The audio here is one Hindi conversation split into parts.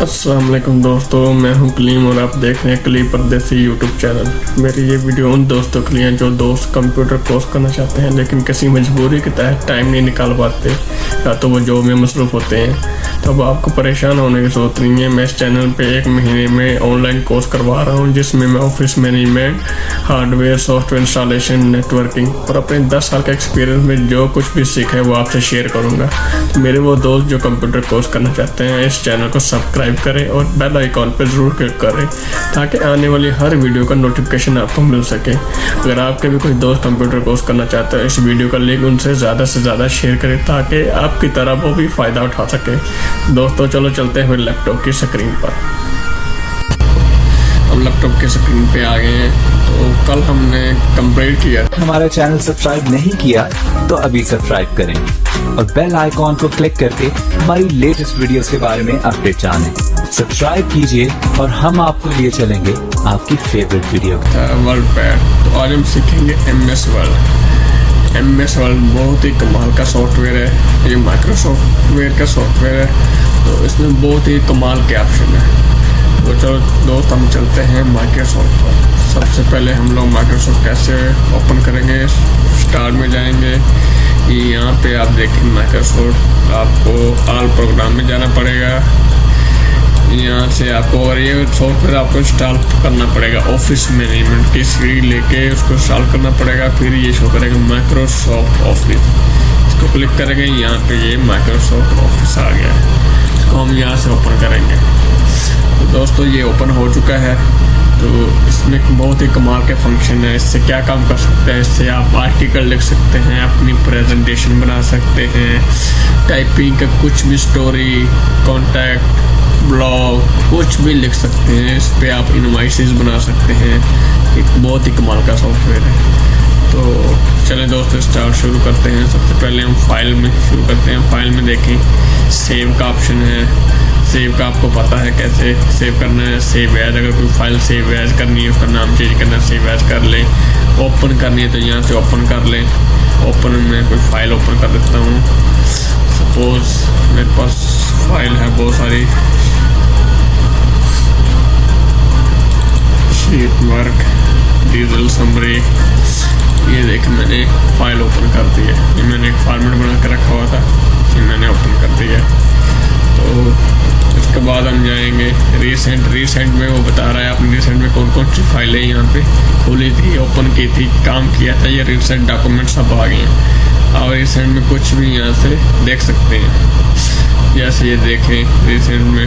अस्सलाम वालेकुम दोस्तों, मैं हूं कलीम और आप देख रहे हैं कलीम परदेसी यूट्यूब चैनल। मेरी ये वीडियो उन दोस्तों के लिए हैं जो दोस्त कंप्यूटर कोर्स करना चाहते हैं लेकिन किसी मजबूरी के तहत टाइम नहीं निकाल पाते या तो वो जॉब में मसरूफ़ होते हैं। तो अब आपको परेशान होने की ज़रूरत नहीं है। मैं इस चैनल पे 1 महीने में ऑनलाइन कोर्स करवा रहा हूँ जिसमें मैं office management, hardware, software installation, networking और अपने 10 साल का एक्सपीरियंस में जो कुछ भी सीखा है वो आपसे शेयर करूँगा। तो मेरे वो दोस्त जो कंप्यूटर कोर्स करना चाहते हैं इस चैनल को सब्सक्राइब करें और बेल आइकॉन पर ज़रूर क्लिक करें ताकि आने वाली हर वीडियो का नोटिफिकेशन आपको मिल सके। अगर आपके भी कोई दोस्त कंप्यूटर कोर्स करना चाहते हैं इस वीडियो का लिंक उनसे ज़्यादा से ज़्यादा शेयर करें ताकि आपकी तरह वो भी फ़ायदा उठा सके। दोस्तों चलो चलते हैं लैपटॉप की स्क्रीन पर। अब लैपटॉप की स्क्रीन पे आ गए हैं। तो कल हमने कंप्लीट किया। हमारा चैनल सब्सक्राइब नहीं किया तो अभी सब्सक्राइब करें और बेल आइकॉन को क्लिक करके हमारी लेटेस्ट वीडियोस के बारे में अपडेट जानें। सब्सक्राइब कीजिए और हम आपको लिए चलेंगे आपकी फेवरेट वीडियो। Word pad. तो आज हम सीखेंगे MS वर्ड। MS वर्ड बहुत ही कमाल का सॉफ्टवेयर है। ये माइक्रोसॉफ्टवेयर का सॉफ्टवेयर है तो इसमें बहुत ही कमाल के ऑप्शन है। तो चलो दोस्त हम चलते हैं माइक्रोसॉफ्ट पर। सबसे पहले हम लोग माइक्रोसॉफ्ट कैसे ओपन करेंगे, स्टार्ट में जाएंगे। यहाँ पे आप देखें माइक्रोसॉफ्ट, आपको ऑल प्रोग्राम में जाना पड़ेगा। यहाँ से आपको अगर ये सॉफ्टवेयर आपको इंस्टॉल करना पड़ेगा, ऑफिस मैनेजमेंट की सीढ़ी लेके उसको इंस्टॉल करना पड़ेगा। फिर ये शो करेगा माइक्रोसॉफ्ट ऑफिस, इसको क्लिक करेंगे। यहाँ पे ये माइक्रोसॉफ्ट ऑफिस आ गया है, इसको हम यहाँ से ओपन करेंगे। तो दोस्तों ये ओपन हो चुका है। तो इसमें बहुत ही कमाल के फंक्शन है। इससे क्या काम कर सकते हैं, इससे आप आर्टिकल लिख सकते हैं, अपनी प्रेजेंटेशन बना सकते हैं, टाइपिंग का कुछ भी स्टोरी, कॉन्टैक्ट, ब्लॉग कुछ भी लिख सकते हैं। इस पर आप इनवॉइसेस बना सकते हैं। एक बहुत ही कमाल का सॉफ्टवेयर है। तो चलें दोस्तों स्टार्ट शुरू करते हैं। सबसे पहले हम फाइल में शुरू करते हैं। फाइल में देखें सेव का ऑप्शन है। सेव का आपको पता है कैसे सेव करना है। सेव एज, अगर कोई फाइल सेव एज करनी है, उसका नाम चेंज करना है, सेव एज कर लें। ओपन करनी है तो यहाँ से ओपन कर लें। ओपन में कोई फाइल ओपन कर देता हूँ। सपोज मेरे पास फाइल है बहुत सारी, शीट वर्क, डिजिटल समरी। ये देख मैंने फाइल ओपन कर दी है। ये मैंने एक फॉर्मेट बना के रखा हुआ था, ये मैंने ओपन कर दिया है। तो इसके बाद हम जाएंगे रिसेंट में वो बता रहा है आपने रिसेंट में कौन कौन सी फाइलें यहाँ पे खोली थी, ओपन की थी, काम किया था। ये रिसेंट डॉक्यूमेंट सब आ गए हैं और रिसेंट में कुछ भी यहाँ से देख सकते हैं। जैसे ये देखें रिसेंट में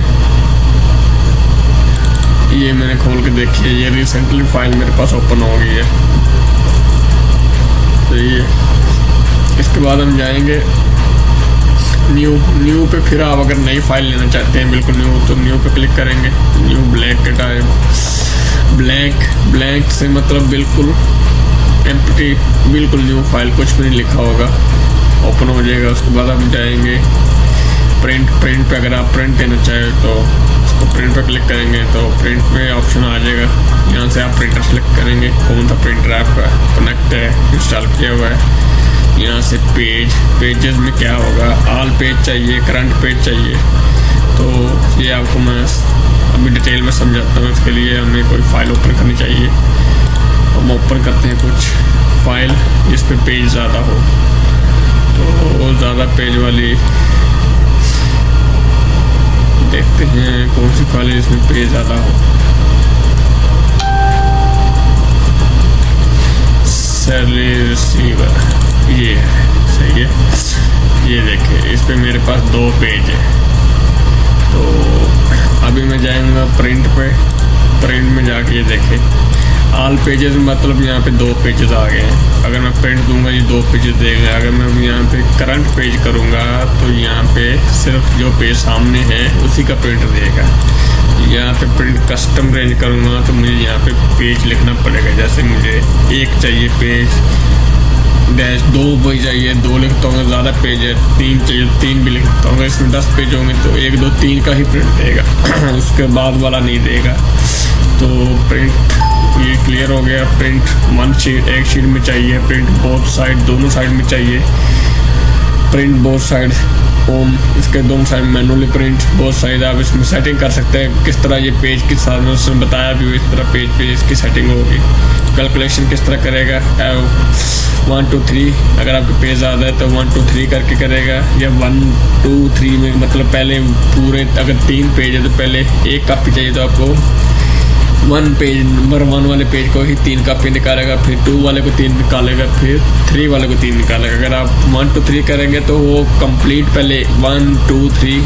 ये मैंने खोल के देखी है, ये रिसेंटली फाइल मेरे पास ओपन हो गई है। तो ये इसके बाद हम जाएंगे न्यू पे। फिर आप अगर नई फाइल लेना चाहते हैं बिल्कुल न्यू, तो न्यू पे क्लिक करेंगे। न्यू ब्लैंक के टाइप, ब्लैंक से मतलब बिल्कुल एम्प्टी, बिल्कुल न्यू फाइल, कुछ भी नहीं लिखा होगा, ओपन हो जाएगा। उसके बाद हम जाएंगे प्रिंट पे। अगर आप प्रिंट देना चाहें तो उसको प्रिंट पे क्लिक करेंगे तो प्रिंट पे ऑप्शन आ जाएगा। यहाँ से आप प्रिंटर सेलेक्ट करेंगे, कौन सा प्रिंटर आपका कनेक्ट है, इंस्टॉल किया हुआ है। यहाँ से पेजेस में क्या होगा, ऑल पेज चाहिए, करंट पेज चाहिए। तो ये आपको मैं अभी डिटेल में समझाता हूँ। इसके लिए हमें कोई फाइल ओपन करनी चाहिए। हम ओपन करते हैं कुछ फाइल जिस पे पेज ज़्यादा हो। तो ज़्यादा पेज वाली देखते हैं कौन सी फाइल है जिसमें पेज ज़्यादा हो। सैलरी रिसीवर ये है, सही है। ये देखिए इस पे मेरे पास 2 पेज है। तो अभी मैं जाऊंगा प्रिंट पे। प्रिंट में जाके ये देखें ऑल पेजेस, मतलब यहाँ पे 2 पेजेस आ गए हैं। अगर मैं प्रिंट दूंगा ये 2 पेजेस देगा। अगर मैं यहाँ पे करंट पेज करूँगा तो यहाँ पे सिर्फ जो पेज सामने है उसी का प्रिंट देगा। यहाँ पे प्रिंट कस्टम रेंज करूँगा तो मुझे यहाँ पे पेज लिखना पड़ेगा। जैसे मुझे 1 चाहिए पेज, 2 भी चाहिए, 2 लिखता हूँ। ज़्यादा पेज है 3 चाहिए, 3 भी लिखता हूँ। इसमें 10 पेज होंगे तो 1, 2, 3 का ही प्रिंट देगा उसके बाद वाला नहीं देगा। तो प्रिंट ये क्लियर हो गया। प्रिंट 1 शीट, 1 शीट में चाहिए। प्रिंट बोथ साइड, दोनों साइड में चाहिए। प्रिंट बोथ साइड इसके दोनों साइड मैनुअली प्रिंट, बहुत साइज आप इसमें सेटिंग कर सकते हैं किस तरह ये पेज के साथ में उसने बताया भी इस तरह पेज पे इसकी सेटिंग होगी। कैलकुलेशन किस तरह करेगा 1 2 3, अगर आपके पेज ज़्यादा है तो 1 2 3 करके करेगा, या 1 2 3 में मतलब पहले पूरे अगर 3 पेज है तो पहले एक कॉपी चाहिए तो आपको 1 पेज नंबर 1 वाले पेज को ही 3 कॉपी निकालेगा, फिर 2 वाले को 3 निकालेगा, फिर 3 वाले को 3 निकालेगा। अगर आप 1 2 3 करेंगे तो वो कंप्लीट पहले 1 2 3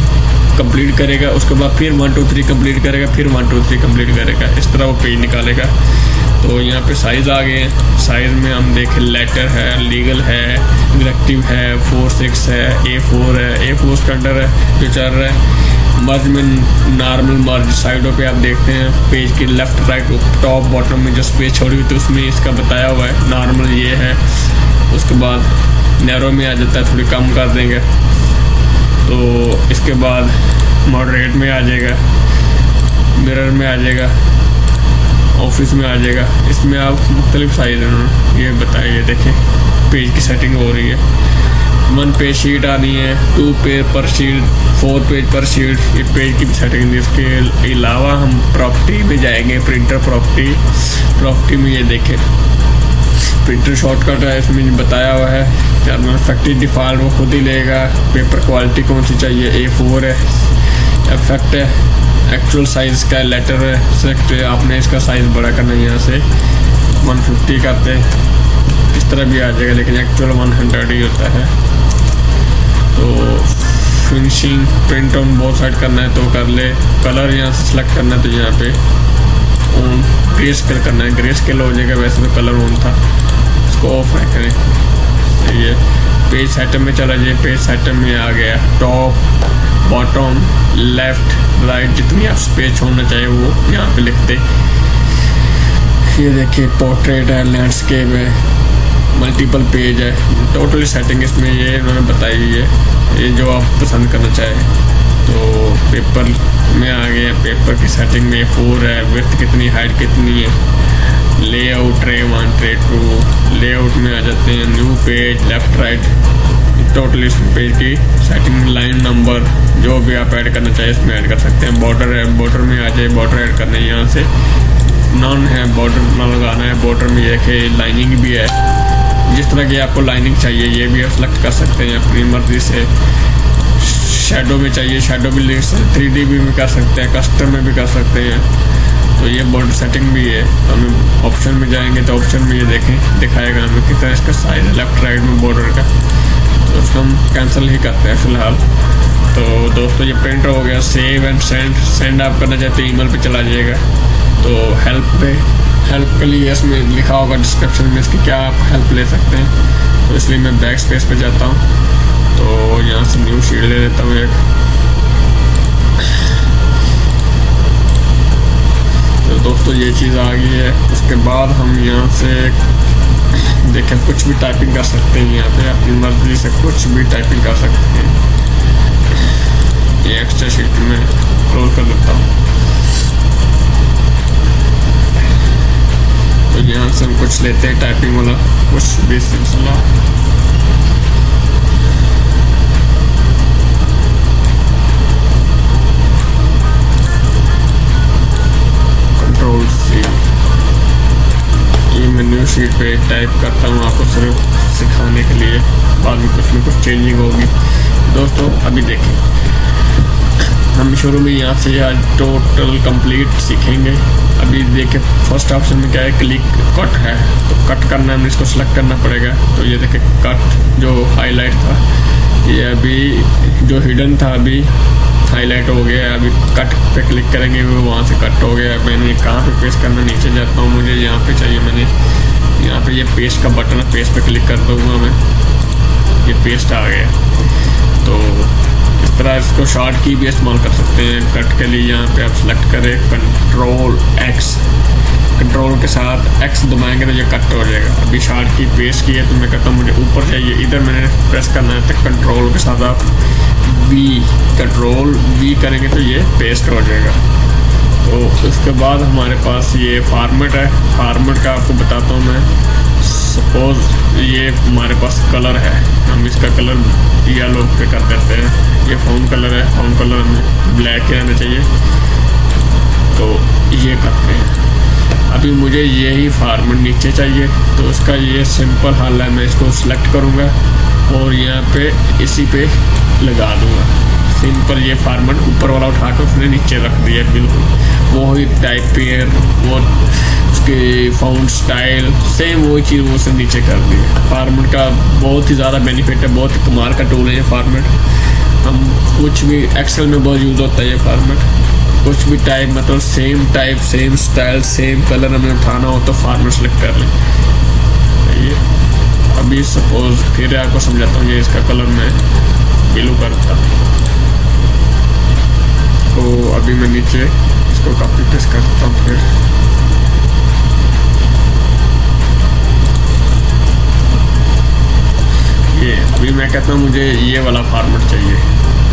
कंप्लीट करेगा, उसके बाद फिर 1 2 3 कंप्लीट करेगा, फिर 1 2 3 कंप्लीट करेगा, इस तरह वो पेज निकालेगा। तो यहाँ पे साइज़ आ गए हैं। साइज़ में हम देखें लेटर है, लीगल है, डायरेक्टिव है, 4/6 है, A4 है, A4 स्टैंडर्ड है जो चल रहा है। मर्ज में नॉर्मल मर्ज साइडों पे आप देखते हैं पेज की लेफ्ट राइट टॉप बॉटम में जो स्पेस छोड़ी हुई थी उसमें इसका बताया हुआ है नॉर्मल ये है। उसके बाद नैरो में आ जाता है, थोड़ी कम कर देंगे तो इसके बाद मॉडरेट में आ जाएगा, मिरर में आ जाएगा, ऑफिस में आ जाएगा। इसमें आप मुख्तलिफ साइज ये बताइए, देखें पेज की सेटिंग हो रही है। 1 पेज शीट आनी है, 2 पेज पर शीट, 4 पेज पर शीट, ये पेज की सेटिंग। इसके अलावा हम प्रॉपर्टी में जाएंगे, प्रिंटर प्रॉपर्टी में ये देखें प्रिंटर शॉर्टकट है, इसमें बताया हुआ है जर्नल फैक्ट्री डिफ़ॉल्ट वो खुद ही लेगा। पेपर क्वालिटी कौन सी चाहिए, A4 है। इफेक्ट है, एक्चुअल साइज़ का लेटर है, सेलेक्ट आपने इसका साइज़ बड़ा करना है, यहाँ से 150 करते हैं, इस तरह भी आ जाएगा, लेकिन एक्चुअल 100 ही होता है। तो finishing print on both side करना है तो कर ले। कलर यहाँ से सिलेक्ट करना है तो यहाँ पे ऑन ग्रे स्केल करना है, ग्रे स्केल हो जाएगा। वैसे तो कलर ऑन था, इसको ऑफ रखें। ये पेज सेटअप में चला जाए, पेज सेटअप में आ गया टॉप बॉटम लेफ्ट राइट जितनी आप स्पेस होना चाहिए वो यहाँ पे लिखते। ये देखिए पोर्ट्रेट है, लैंडस्केप है, मल्टीपल पेज है, टोटली सेटिंग इसमें ये इन्होंने बताई हुई है, ये जो आप पसंद करना चाहें। तो पेपर में आ गया, पेपर की सेटिंग में 4 है, विड्थ कितनी, हाइट कितनी है, लेआउट ट्रे 1 ट्रे 2, लेआउट में आ जाते हैं, new page left right, totally page की सेटिंग, लाइन नंबर जो भी आप ऐड करना चाहिए इसमें ऐड कर सकते हैं। बॉर्डर है, बॉर्डर में आ जाए, बॉर्डर ऐड करना है, यहाँ से नॉन है, बॉर्डर ना लगाना है। बॉर्डर में देखिए लाइनिंग भी है, जिस तरह की आपको लाइनिंग चाहिए ये भी आप सेलेक्ट कर सकते हैं अपनी मर्जी से। शेडो में चाहिए शेडो भी 3D भी कर सकते हैं, कस्टम में भी कर सकते हैं। तो ये बॉर्डर सेटिंग भी है। तो हम ऑप्शन में जाएंगे तो ऑप्शन में ये देखें दिखाएगा हमें कितना इसका साइज है लेफ्ट राइट में बॉर्डर का, तो उसको हम कैंसिल ही करते हैं फ़िलहाल। तो दोस्तों ये प्रिंट हो गया। सेव एंड सेंड आप करना चाहते हैं ईमेल पे चला जाएगा। तो हेल्प के लिए इसमें लिखा होगा डिस्क्रिप्शन में इसकी क्या आप हेल्प ले सकते हैं। तो इसलिए मैं बैक स्पेस पे जाता हूँ, तो यहाँ से न्यू शीट ले लेता हूँ एक। तो दोस्तों ये चीज़ आ गई है। उसके बाद हम यहाँ से देखें कुछ भी टाइपिंग कर सकते हैं, यहाँ पे अपनी मर्जी से कुछ भी टाइपिंग कर सकते हैं। ये एक्स्ट्रा शीट में क्लोज कर देता हूँ। तो यहाँ से हम कुछ लेते हैं टाइपिंग वाला, कुछ भी सिलसिला। कंट्रोल C, ये मैं न्यू शीट पे टाइप करता हूँ आपको सिर्फ सिखाने के लिए, बाद में कुछ न कुछ चेंजिंग होगी। दोस्तों अभी देखें, हम शुरू में यहाँ से आज टोटल कंप्लीट सीखेंगे। अभी देखें फर्स्ट ऑप्शन में क्या है, क्लिक कट है, तो कट करना है, हमें इसको सेलेक्ट करना पड़ेगा। तो ये देखें कट जो हाईलाइट था, ये अभी जो हिडन था अभी हाईलाइट हो गया। अभी कट पे क्लिक करेंगे वो वहाँ से कट हो गया। मैंने कहाँ पे पेस्ट करना, नीचे जाता हूँ, मुझे यहाँ पे चाहिए। मैंने यहाँ पे ये पेस्ट का बटन है, पेस्ट पे क्लिक कर दूँगा मैं, ये पेस्ट आ गया। तो इस तरह इसको शॉर्ट की भी इस्तेमाल कर सकते हैं। कट के लिए यहाँ पे आप सेलेक्ट करें कंट्रोल X, कंट्रोल के साथ X दबाएंगे तो ये कट हो जाएगा। अभी शॉर्ट की पेस्ट की है तो मैं कहता हूँ मुझे ऊपर चाहिए, इधर मैंने प्रेस करना है, तो कंट्रोल के साथ आप कंट्रोल V करेंगे तो ये पेस्ट हो जाएगा। तो उसके बाद हमारे पास ये फॉर्मेट है। फॉर्मेट का आपको बताता हूँ मैं, सपोज ये हमारे पास कलर है, हम इसका कलर येलो पे कर देते हैं। ये फाउंड कलर है, फाउंड कलर हमें ब्लैक ही रहना चाहिए, तो ये करते हैं। अभी मुझे यही फॉर्मेट नीचे चाहिए, तो उसका ये सिंपल हल है, मैं इसको सिलेक्ट करूँगा और यहाँ पे इसी पे लगा दूँगा। सिंपल ये फॉर्मेट ऊपर वाला उठा कर उसने नीचे रख दिया, बिल्कुल वही टाइप पेयर, वो उसके फाउंड स्टाइल सेम वही चीज़ वो से नीचे कर दी। फॉर्मेट का बहुत ही ज़्यादा बेनिफिट है, बहुत ही कमाल का टूल है ये फॉर्मेट। हम कुछ भी एक्सेल में बहुत यूज़ होता है ये फॉर्मेट, कुछ भी टाइप मतलब same type same style same colour हमें उठाना हो तो फॉर्मेट सेलेक्ट कर लें। ये अभी सपोज फिर आपको समझाता हूँ, ये इसका कलर मैं ब्लू करता हूँ, तो अभी मैं नीचे इसको कॉपी पेस्ट करता हूँ। फिर ये अभी मैं कहता हूँ मुझे ये वाला फॉर्मेट चाहिए,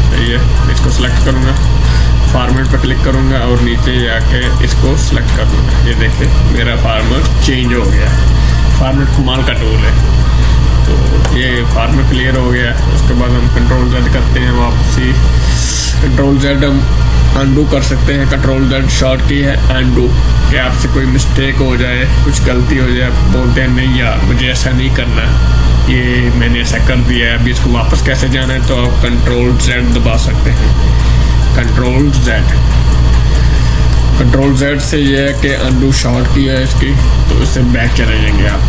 सही है। इसको सेलेक्ट करूँगा, फॉर्मेट पर क्लिक करूँगा और नीचे जाके इसको सेलेक्ट कर दूँगा। ये देखिए मेरा फॉर्मेट चेंज हो गया। फॉर्मेट कमाल का टूल है। तो ये फॉर्मेट क्लियर हो गया। उसके बाद हम कंट्रोल Z करते हैं, वापसी कंट्रोल Z हम अनडू कर सकते हैं। कंट्रोल Z शॉर्ट की है अनडू, कि आपसे कोई मिस्टेक हो जाए, कुछ गलती हो जाए, आप बोलते हैं नहीं यार मुझे ऐसा नहीं करना, ये मैंने ऐसा कर दिया है, अभी इसको वापस कैसे जाना है, तो आप कंट्रोल Z दबा सकते हैं। कंट्रोल Z से ये है कि अनडू शॉर्ट की है इसकी, तो इससे बैक चले जाएंगे आप।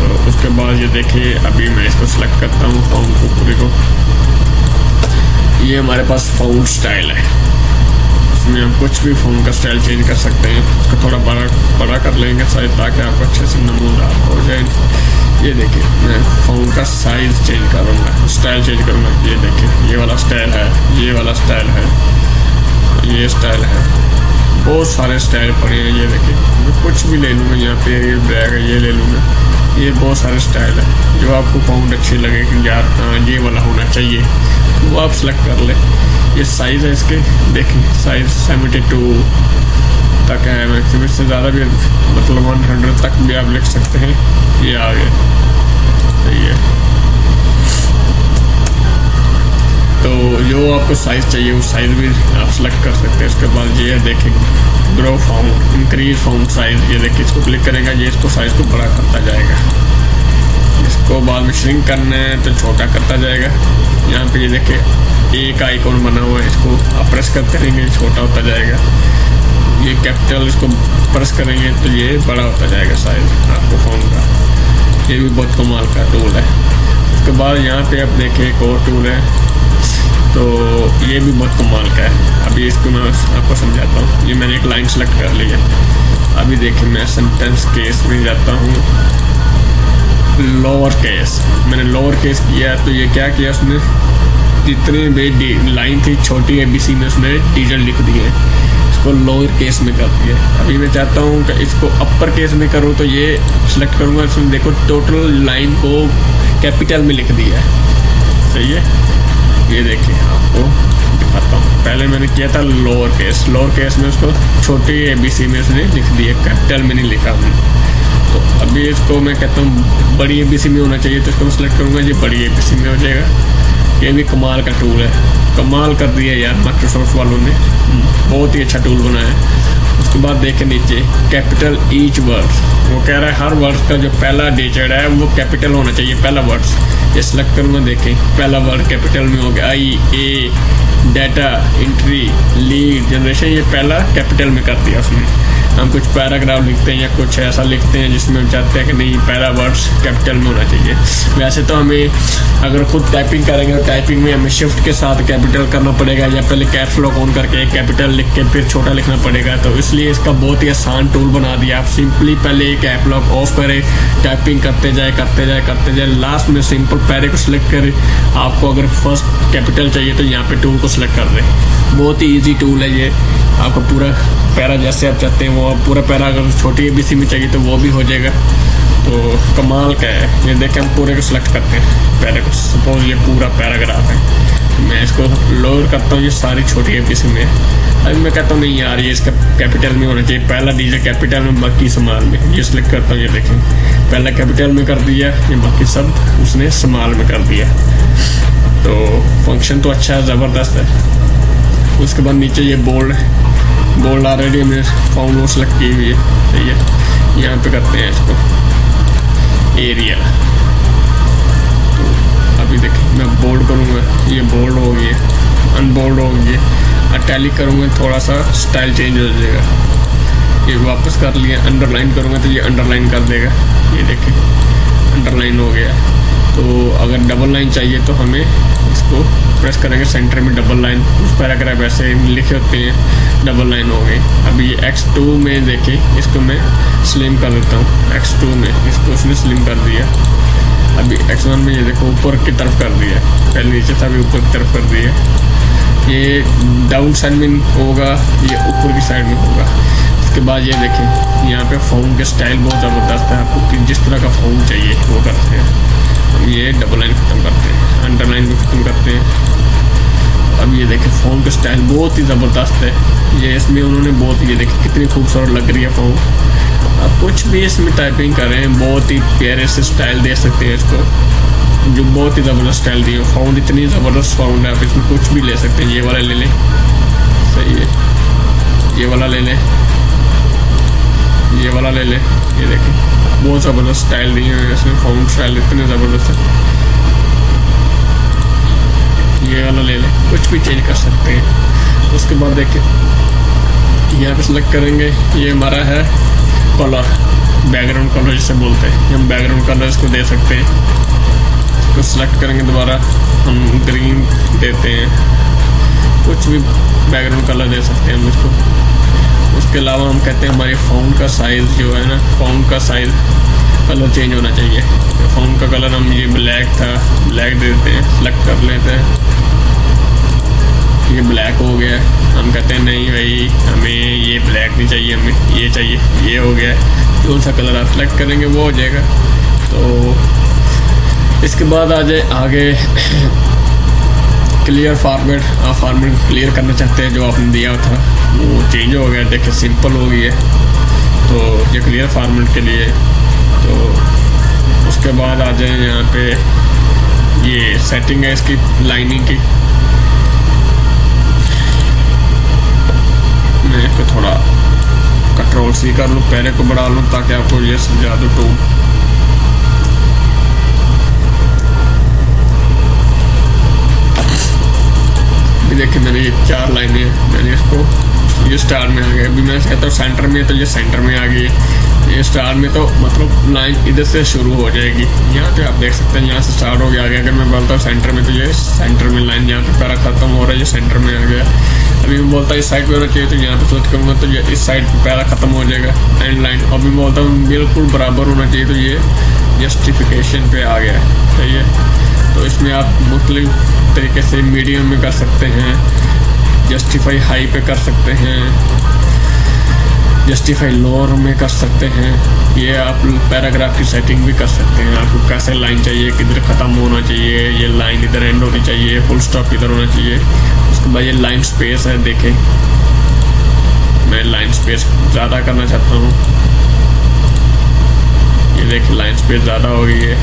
तो उसके बाद ये देखिए अभी मैं इसको सेलेक्ट करता हूँ फाउंड को पूरे को। ये हमारे पास फाउंड स्टाइल है, इसमें हम कुछ भी फाउंड का स्टाइल चेंज कर सकते हैं। उसको थोड़ा बड़ा कर लेंगे साइज, ताकि आपको अच्छे से नमूदार हो जाए। ये देखिए मैं फाउंड का साइज चेंज करूँगा, स्टाइल चेंज करूँगा। ये देखिए ये वाला स्टाइल है, ये वाला स्टाइल है, ये स्टाइल है, बहुत सारे स्टाइल पड़े हैं। ये देखिए मैं कुछ भी ले लूँगा, यहाँ पे ये ब्लैक है, ये ले लूँगा। ये बहुत सारे स्टाइल है, जो आपको फाउंड अच्छी लगे कि यार हाँ ये वाला होना चाहिए, वो आप सेलेक्ट कर ले। ये साइज़ है इसके, देखिए साइज़ 72 तक है, मैक्सिमम इससे ज़्यादा भी मतलब 100 तक भी आप लिख सकते हैं। ये आ गया, सही है। तो जो आपको साइज़ चाहिए वो साइज़ भी आप सेलेक्ट कर सकते हैं। उसके बाद ये देखिए grow found, increase found size, ये देखिए इसको क्लिक करेगा, ये इसको साइज़ को बड़ा करता जाएगा। इसको बाद में श्रिंक करना है तो छोटा करता जाएगा। यहाँ पे ये देखिए एक आइकॉन बना हुआ है, इसको आप प्रेस करते रहेंगे छोटा होता जाएगा। ये कैपिटल, इसको प्रेस करेंगे तो ये बड़ा होता जाएगा साइज आपको फाउंड का। ये भी बहुत कमाल का टूल है। उसके बाद यहाँ पे आप देखिए एक और टूल है, तो ये भी बहुत कमाल का है। अभी इसको मैं आपको समझाता हूँ। ये मैंने एक लाइन सेलेक्ट कर ली है। अभी देखिए मैं सेंटेंस केस में जाता हूँ, लोअर केस। मैंने लोअर केस किया तो ये क्या किया उसने, जितनी भी लाइन थी छोटी ABC में उसने डिजिटल लिख दिए, इसको लोअर केस में कर दिया। अभी मैं चाहता हूँ कि इसको अपर केस में करूँ, तो ये सिलेक्ट करूँगा, इसमें देखो टोटल लाइन को कैपिटल में लिख दिया है, सही है। ये देखिए आपको दिखाता हूँ। पहले मैंने किया था लोअर केस में उसको छोटी ABC में उसने लिख दिया, कैपिटल में नहीं लिखा हमने। तो अभी इसको मैं कहता हूँ बड़ी ABC में होना चाहिए, तो इसको मैं सिलेक्ट करूँगा, ये बड़ी ABC में हो जाएगा। ये भी कमाल का टूल है, कमाल कर दिया यार माइक्रोसॉफ्ट वालों ने, बहुत ही अच्छा टूल बनाया है। उसके बाद देखें नीचे कैपिटल ईच वर्ड, वो कह रहा है हर वर्ड का जो पहला डिजिट है वो कैपिटल होना चाहिए, पहला वर्ड्स। ये सिलेक्ट करूँगा, देखें पहला वर्ड कैपिटल में हो गया, IA, data entry, lead generation, ये पहला कैपिटल में कर दिया उसने। हम कुछ पैराग्राफ लिखते हैं या कुछ ऐसा लिखते हैं जिसमें हम चाहते हैं कि नहीं पहला वर्ड्स कैपिटल में होना चाहिए। वैसे तो हमें अगर खुद टाइपिंग करेंगे तो टाइपिंग में हमें शिफ्ट के साथ कैपिटल करना पड़ेगा, या पहले कैप्स लॉक ऑन करके कैपिटल लिख के फिर छोटा लिखना पड़ेगा। तो इसलिए इसका बहुत ही आसान टूल बना दिया। आप सिंपली पहले कैप लॉक ऑफ करें, टाइपिंग करते जाए, लास्ट में सिंपल पैरे को सिलेक्ट करें। आपको अगर फर्स्ट कैपिटल चाहिए तो यहाँ पे टूल को सिलेक्ट कर दें। बहुत ही ईजी टूल है ये। आपको पूरा पैरा जैसे आप चाहते हैं वो पूरा पैरा, अगर छोटी ABC में चाहिए तो वो भी हो जाएगा। तो कमाल का है। ये देखें हम पूरे को सिलेक्ट करते हैं पैरे को, सपोज ये पूरा पैराग्राफ है, मैं इसको लोअर करता हूँ, ये सारी छोटी ABC में है। अभी मैं कहता हूँ नहीं यार ये इसका कैपिटल में होना चाहिए, पहला डिजिट कैपिटल में बाकी स्मॉल में, ये सिलेक्ट करता हूँ। ये देखें पहले कैपिटल में कर दिया, ये बाकी सब उसने स्मॉल में कर दिया। तो फंक्शन तो अच्छा है, ज़बरदस्त है। उसके बाद नीचे ये बोल्ड ऑलरेडी हमने फाउंड वो सेलेक्ट की हुई है, सही है। यहाँ पे करते हैं इसको एरिया। तो अभी देखिए मैं बोल्ड करूँगा, ये बोल्ड हो गई, अनबोल्ड हो गई। अटैलिक करूँगा थोड़ा सा स्टाइल चेंज हो जाएगा। ये वापस कर लिया, अंडरलाइन करूँगा तो ये अंडरलाइन कर देगा। ये देखिए अंडरलाइन हो गया। तो अगर डबल लाइन चाहिए तो हमें इसको प्रेस करेंगे, सेंटर में डबल लाइन, कुछ पैराग्राफ ऐसे लिखे होते हैं, डबल लाइन हो गई। अभी ये X2 में देखिए, इसको मैं स्लिम कर देता हूँ। X2 में इसको उसने स्लिम कर दिया। अभी X1 में ये देखो ऊपर की तरफ कर दिया, पहले नीचे था अभी ऊपर की तरफ कर दिया। ये डाउन साइड में होगा, ये ऊपर की साइड में होगा। उसके बाद ये देखें यहाँ पे फ़ॉन्ट के स्टाइल बहुत ज़बरदस्त है, आपको जिस तरह का फ़ॉन्ट चाहिए वो करते हैं। अब ये डबल लाइन ख़त्म करते हैं, अंडरलाइन भी ख़त्म करते हैं। अब ये देखें फ़ॉन्ट का स्टाइल बहुत ही ज़बरदस्त है। ये इसमें उन्होंने बहुत, ये देखें कितनी खूबसूरत लग रही है फ़ॉन्ट। आप कुछ भी इसमें टाइपिंग करें, बहुत ही प्यारे से स्टाइल दे सकते हैं इसको, जो बहुत ही ज़बरदस्त स्टाइल दी है। फ़ॉन्ट इतनी ज़बरदस्त फ़ॉन्ट है, आप इसमें कुछ भी ले सकते हैं। ये वाला ले लें, सही है, ये वाला ले लें, ये वाला ले लें। ये देखें बहुत ज़बरदस्त स्टाइल दी है इसमें, फ़ॉन्ट स्टाइल इतने ज़बरदस्त है। ये वाला ले लें, कुछ भी चेंज कर सकते हैं। उसके बाद देखिए यहाँ पे सेलेक्ट करेंगे, ये हमारा है कलर, बैकग्राउंड कलर जिसे बोलते हैं। हम बैकग्राउंड कलर इसको दे सकते हैं। इसको सेलेक्ट करेंगे, दोबारा हम ग्रीन देते हैं, कुछ भी बैकग्राउंड कलर दे सकते हैं हम इसको। उसके अलावा हम कहते हैं हमारे फ़ॉन्ट का साइज़ जो है ना, फ़ॉन्ट का साइज़ कलर चेंज होना चाहिए। फ़ॉन्ट का कलर हम ये ब्लैक था, ब्लैक देते हैं, सेलेक्ट कर लेते हैं, ये ब्लैक हो गया। हम कहते हैं नहीं भाई हमें ये ब्लैक नहीं चाहिए, हमें ये चाहिए, ये हो गया। जो सा कलर आप सेलेक्ट करेंगे वो हो जाएगा। तो इसके बाद आ जाए आगे क्लियर फॉर्मेट। आप फॉर्मेट क्लियर करना चाहते हैं, जो आपने दिया था वो चेंज हो गया, देखिए सिंपल हो गई है। तो ये क्लियर फॉर्मेट के लिए। तो उसके बाद आ जाए यहाँ पे, ये सेटिंग है इसकी लाइनिंग की। मैं इसको थोड़ा Ctrl+C कर लूँ, पहले को बढ़ा लूँ ताकि आपको ये समझा दूँ। टूल देखिए मैंने ये 4 लाइनें, मैंने इसको ये स्टार में आ गया। अभी मैं कहता हूँ सेंटर में, तो ये सेंटर में आ गई। ये स्टार में तो मतलब लाइन इधर से शुरू हो जाएगी। यहाँ पे आप देख सकते हैं यहाँ से स्टार्ट हो गया आगे। अगर मैं बोलता हूँ सेंटर में, तो ये सेंटर में लाइन यहाँ पे पैरा खत्म हो रहा है, ये सेंटर में आ गया। अभी मैं बोलता हूँ इस साइड पे होना चाहिए, तो यहाँ पे सेलेक्ट करूँगा तो ये इस साइड पे पैरा खत्म हो जाएगा, एंड लाइन। अभी मैं बोलता हूँ बिल्कुल बराबर होना चाहिए, तो ये जस्टिफिकेशन पे आ गया, सही है। तो इसमें आप मुख्तलिफ तरीके से मीडियम में कर सकते हैं, जस्टिफाई हाई पे कर सकते हैं, जस्टिफाई लोअर में कर सकते हैं। ये आप पैराग्राफ की सेटिंग भी कर सकते हैं, आपको कैसे लाइन चाहिए, किधर ख़त्म होना चाहिए, ये लाइन इधर एंड होनी चाहिए, फुल स्टॉप इधर होना चाहिए। उसके बाद ये लाइन स्पेस है, देखें मैं लाइन स्पेस ज़्यादा करना चाहता हूँ। ये देखिए लाइन स्पेस ज़्यादा हो गई है,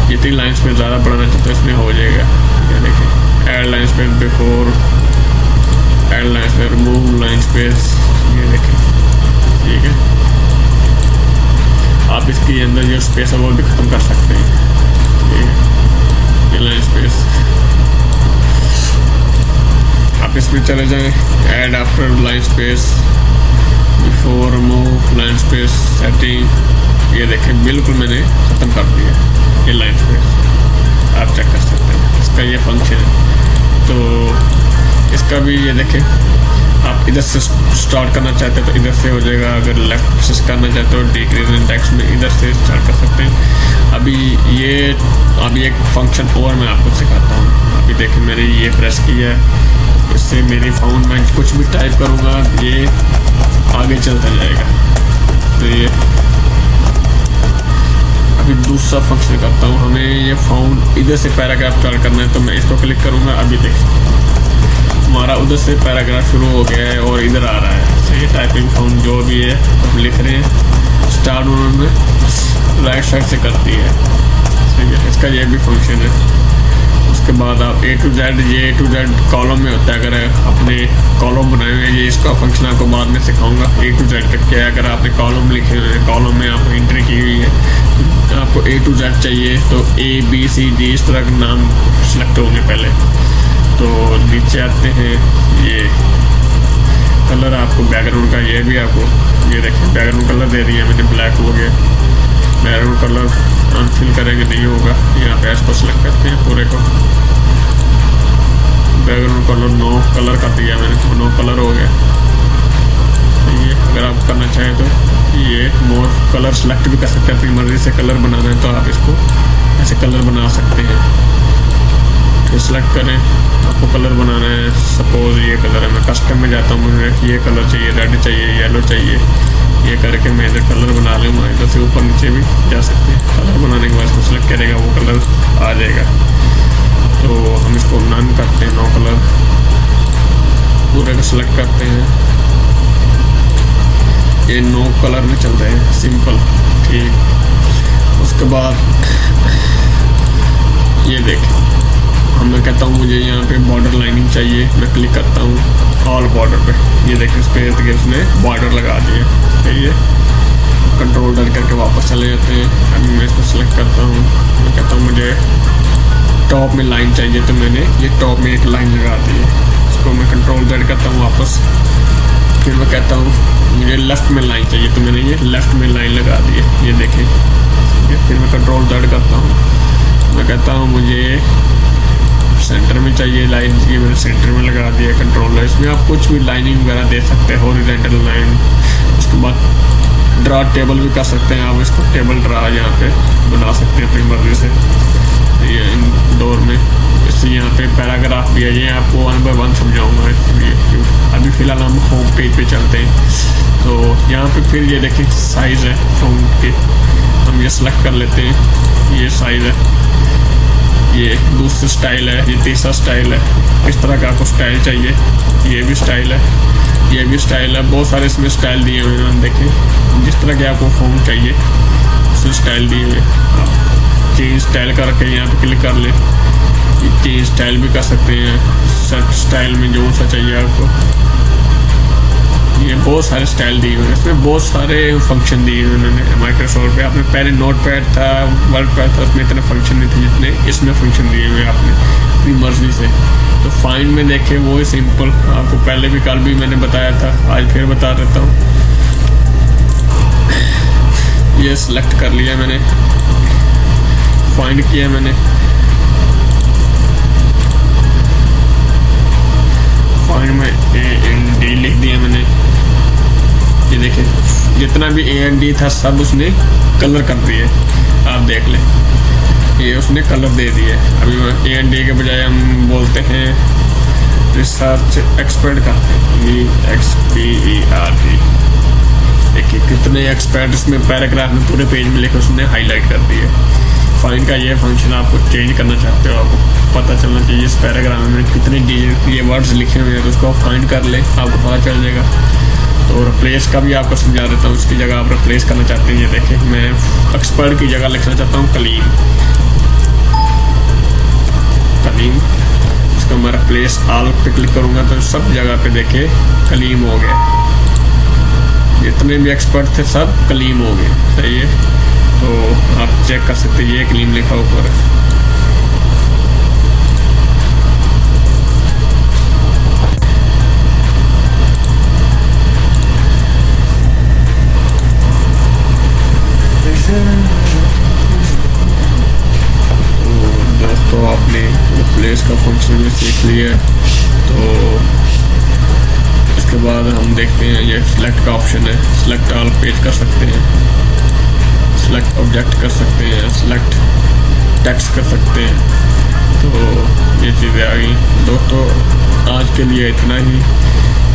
जितनी लाइन स्पेस ज़्यादा बढ़ाना चाहते हैं इसमें हो जाएगा। ये देखें add line space before, add line space, remove line space. ये देखें ठीक है, आप इसके अंदर जो स्पेस है वो भी ख़त्म कर सकते हैं, ठीक है। ये लाइन स्पेस आप इसमें चले जाएं, add after line space, before, remove line space, setting. ये देखें बिल्कुल मैंने ख़त्म कर दिया ये लाइन स्पेस, आप चेक कर सकते हैं इसका ये फंक्शन है। तो इसका भी ये देखें, आप इधर से स्टार्ट करना चाहते हैं तो इधर से हो जाएगा, अगर लेफ्ट से करना चाहते हो डिक्रीज इन टेक्स्ट में इधर से स्टार्ट कर सकते हैं। अभी एक फंक्शन और मैं आपको सिखाता हूँ। अभी देखिए मैंने ये प्रेस किया है, इससे मेरी फ़ॉन्ट में कुछ भी टाइप करूँगा ये आगे चलता जाएगा। तो ये अभी दूसरा फंक्शन करता हूँ, हमें ये फ़ॉन्ट इधर से पैराग्राफ स्टार्ट करना है, तो मैं इसको क्लिक करूँगा। अभी देखिए हमारा उधर से पैराग्राफ शुरू हो गया है और इधर आ रहा है, सही टाइपिंग फ़ॉन्ट जो भी है हम लिख रहे हैं, स्टार्ट उन्होंने राइट साइड से करती है। ठीक है, इसका ये भी फंक्शन है। उसके बाद आप A to Z, ये A to Z कॉलम में होता है। अगर अपने कॉलम बनाए हुए हैं, ये इसका फंक्शन आपको बाद में सिखाऊंगा। A to Z तक क्या है, अगर आपने कॉलम लिखे हुए हैं, कॉलम में आपको एंट्री की हुई है, तो आपको A to Z चाहिए तो A B C D इस तरह के नाम सेलेक्ट होंगे पहले। तो नीचे आते हैं, ये कलर आपको बैकग्राउंड का, ये भी आपको ये देखिए बैकग्राउंड कलर दे दिया मैंने, ब्लैक हो गया। बैकग्राउंड कलर अनफिल करेंगे नहीं होगा, यहाँ पे इसको सेलेक्ट करते हैं पूरे को। बैकग्राउंड कलर नो कलर कर दिया मैंने, तो नो कलर हो गया। ये अगर आप करना चाहें तो ये मोर कलर सेलेक्ट भी कर सकते हैं, अपनी मर्जी से कलर बनाना है तो आप इसको ऐसे कलर बना सकते हैं। फिर सेलेक्ट करें, आपको कलर बनाना है। सपोज ये कलर है, मैं कस्टम में जाता हूँ, मुझे ये कलर चाहिए, रेड चाहिए, येलो चाहिए। ये करके मैं इधर कलर बना लूँगा। इधर से ऊपर नीचे भी जा सकते हैं। कलर बनाने के बाद इसको सेलेक्ट करेगा, वो कलर आ जाएगा। तो हम इसको नन करते हैं, नो कलर पूरे को सेलेक्ट करते हैं। ये नो कलर में चलते हैं, सिंपल। ठीक, उसके बाद ये देखें, मैं कहता हूँ मुझे यहाँ पे बॉर्डर लाइनिंग चाहिए, मैं क्लिक करता हूँ ऑल बॉर्डर पे। ये देखिए इस पे उसने बॉर्डर लगा दिया। सही है, कंट्रोल डर करके वापस चले जाते हैं। अभी मैं इसको सेलेक्ट करता हूँ, मैं कहता हूँ मुझे टॉप में लाइन चाहिए, तो मैंने ये टॉप में एक लाइन लगा दी है। इसको मैं कंट्रोल डर करता हूँ वापस। फिर मैं कहता हूँ मुझे लेफ़्ट में लाइन चाहिए, तो मैंने ये लेफ़्ट में लाइन लगा दी है। ये देखें, फिर मैं कंट्रोल डर करता हूँ, मैं कहता हूँ मुझे सेंटर में चाहिए लाइन, ये मैंने सेंटर में लगा दिया कंट्रोलर। इसमें आप कुछ भी लाइनिंग वगैरह दे सकते हैं, हॉरिजॉन्टल लाइन। उसके बाद ड्रा टेबल भी कर सकते हैं आप, इसको टेबल ड्रा यहाँ पे बना सकते हैं अपनी मर्जी से। ये इंडोर में इससे यहाँ पे पैराग्राफ भी है, ये आपको 1 by 1 समझाऊँगा। अभी फ़िलहाल हम होम पेज पे चलते हैं। तो यहाँ पे फिर ये देखिए साइज़ है फ़ॉन्ट के, हम ये सेलेक्ट कर लेते हैं। ये साइज़ है, ये दूसरा स्टाइल है, ये तीसरा स्टाइल है। इस तरह का आपको स्टाइल चाहिए, ये भी स्टाइल है, ये भी स्टाइल है। बहुत सारे इसमें स्टाइल दिए हुए हैं, देखें जिस तरह के आपको फॉन्ट चाहिए उसमें स्टाइल दिए हुए हैं। चेंज स्टाइल करके यहाँ पे क्लिक कर ले, चेंज स्टाइल भी कर सकते हैं। सर्च स्टाइल में जो सा चाहिए आपको, ये बहुत सारे स्टाइल दिए हुए हैं। इसमें बहुत सारे फंक्शन दिए हुए उन्होंने माइक्रोसॉफ्ट पे। आपने पहले नोटपैड था, वर्डपैड था, उसमें इतने फंक्शन नहीं थे जितने इसमें फंक्शन दिए हुए आपने अपनी मर्जी से। तो फाइंड में देखें वो ही सिंपल, आपको पहले भी कल भी मैंने बताया था, आज फिर बता देता हूँ। ये सिलेक्ट कर लिया मैंने, फाइंड किया मैंने, फाइंड में AND लिख दिया मैंने। ये देखिए जितना भी AND था सब उसने कलर कर दिए, आप देख लें, ये उसने कलर दे दिए। अभी AND के बजाय हम बोलते हैं रिसर्च एक्सपर्ट करते हैं, EXPERT। देखिए कितने एक्सपर्ट इसमें पैराग्राफ में पूरे पेज में लिखे उसने हाईलाइट कर दिए। फाइंड का ये फंक्शन आपको चेंज करना चाहते हो, आपको पता चलना चाहिए इस पैराग्राफ में कितने ये वर्ड्स लिखे हुए हैं, तो उसको आप फाइंड कर ले, आपको पता चल जाएगा। तो रिप्लेस का भी आपको समझा देता हूँ, उसकी जगह आप रिप्लेस करना चाहते हैं। ये देखें मैं एक्सपर्ट की जगह लिखना चाहता हूँ कलीम, इसको मैं रिप्लेस ऑल पे क्लिक करूँगा तो सब जगह पे देखे कलीम हो गया। जितने भी एक्सपर्ट थे सब कलीम हो गए। सही है, तो आप चेक कर सकते हैं, ये कलीम लिखा ऊपर है। दोस्तों आपने रिप्लेस का फंक्शन भी सीख लिया, तो इसके बाद हम देखते हैं ये सिलेक्ट का ऑप्शन है। सिलेक्ट ऑल पेज कर सकते हैं, सिलेक्ट ऑब्जेक्ट कर सकते हैं, सिलेक्ट टेक्स्ट कर सकते हैं। तो ये चीज़ें आ गई। दोस्तों आज के लिए इतना ही,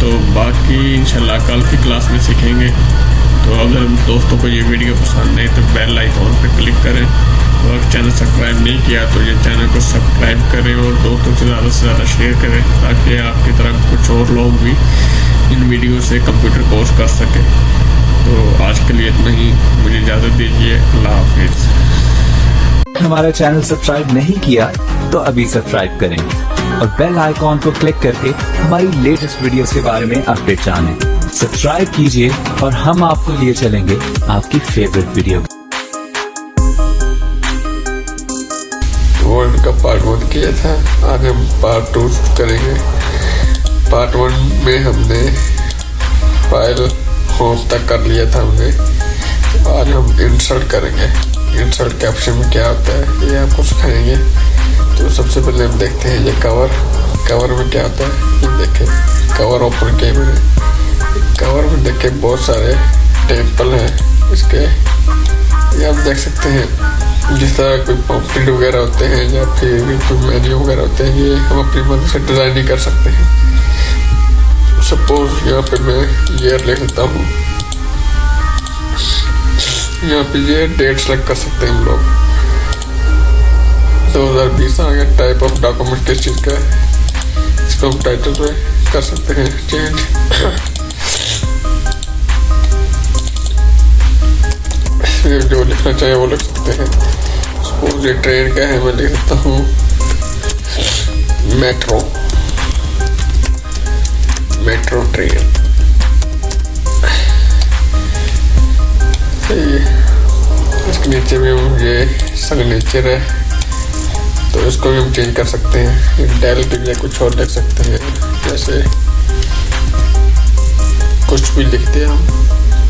तो बाकी इंशाल्लाह कल की क्लास में सीखेंगे। तो अगर दोस्तों को ये वीडियो पसंद है तो बेल आइकॉन पर क्लिक करें, और चैनल सब्सक्राइब नहीं किया तो ये चैनल को सब्सक्राइब करें और दोस्तों से ज़्यादा शेयर करें, ताकि आपकी तरह कुछ और लोग भी इन वीडियो से कंप्यूटर कोर्स कर सकें। तो आज के लिए इतना ही, मुझे इजाज़त दीजिए। अल्लाह हाफिज़। हमारा चैनल सब्सक्राइब नहीं किया तो अभी सब्सक्राइब करें और बेल आइकॉन को क्लिक करके हमारी लेटेस्ट वीडियोस के बारे में अपडेट जानें। सब्सक्राइब कीजिए और हम आपको लिए चलेंगे आपकी फेवरेट वीडियो। वर्ल्ड का पार्ट 1 किया था, आज हम पार्ट 2 करेंगे। पार्ट 1 में हमने फाइल होम तक कर लिया था हमने। आज हम इंसर्ट करेंगे। इंसर्ट कैप्शन में क्या होता है ये आपको सिखाएंगे। तो सबसे पहले हम देखते हैं ये कवर में क्या होता है। ये देखें, कवर ओपन किए मैंने। कवर में देखें बहुत सारे टेम्पल हैं इसके, ये आप देख सकते हैं। जिस तरह कोई पॉम्पलेट वगैरह होते हैं या फिर कोई मेन्यू वगैरह होते हैं, ये हम अपनी मर्जी से डिज़ाइन नहीं कर सकते हैं। सपोज यहाँ पे मैं ईयर लिख लेता हूँ, यहाँ पे ये डेट सेलेक्ट कर सकते हैं हम लोग। 2020 आ गया। टाइप ऑफ डॉक्यूमेंट किस चीज़ का है, इसको हम टाइटल पे कर सकते हैं चेंज। जो लिखना चाहिए वो लिख सकते हैं। सपोज ये ट्रेन का है, मैं लिख सकता हूँ मेट्रो ट्रेन। इसके नीचे भी हम ये सिग्नेचर है तो इसको भी हम चेंज कर सकते हैं। डेल के लिए कुछ और लिख सकते हैं, जैसे कुछ भी लिखते हैं हम।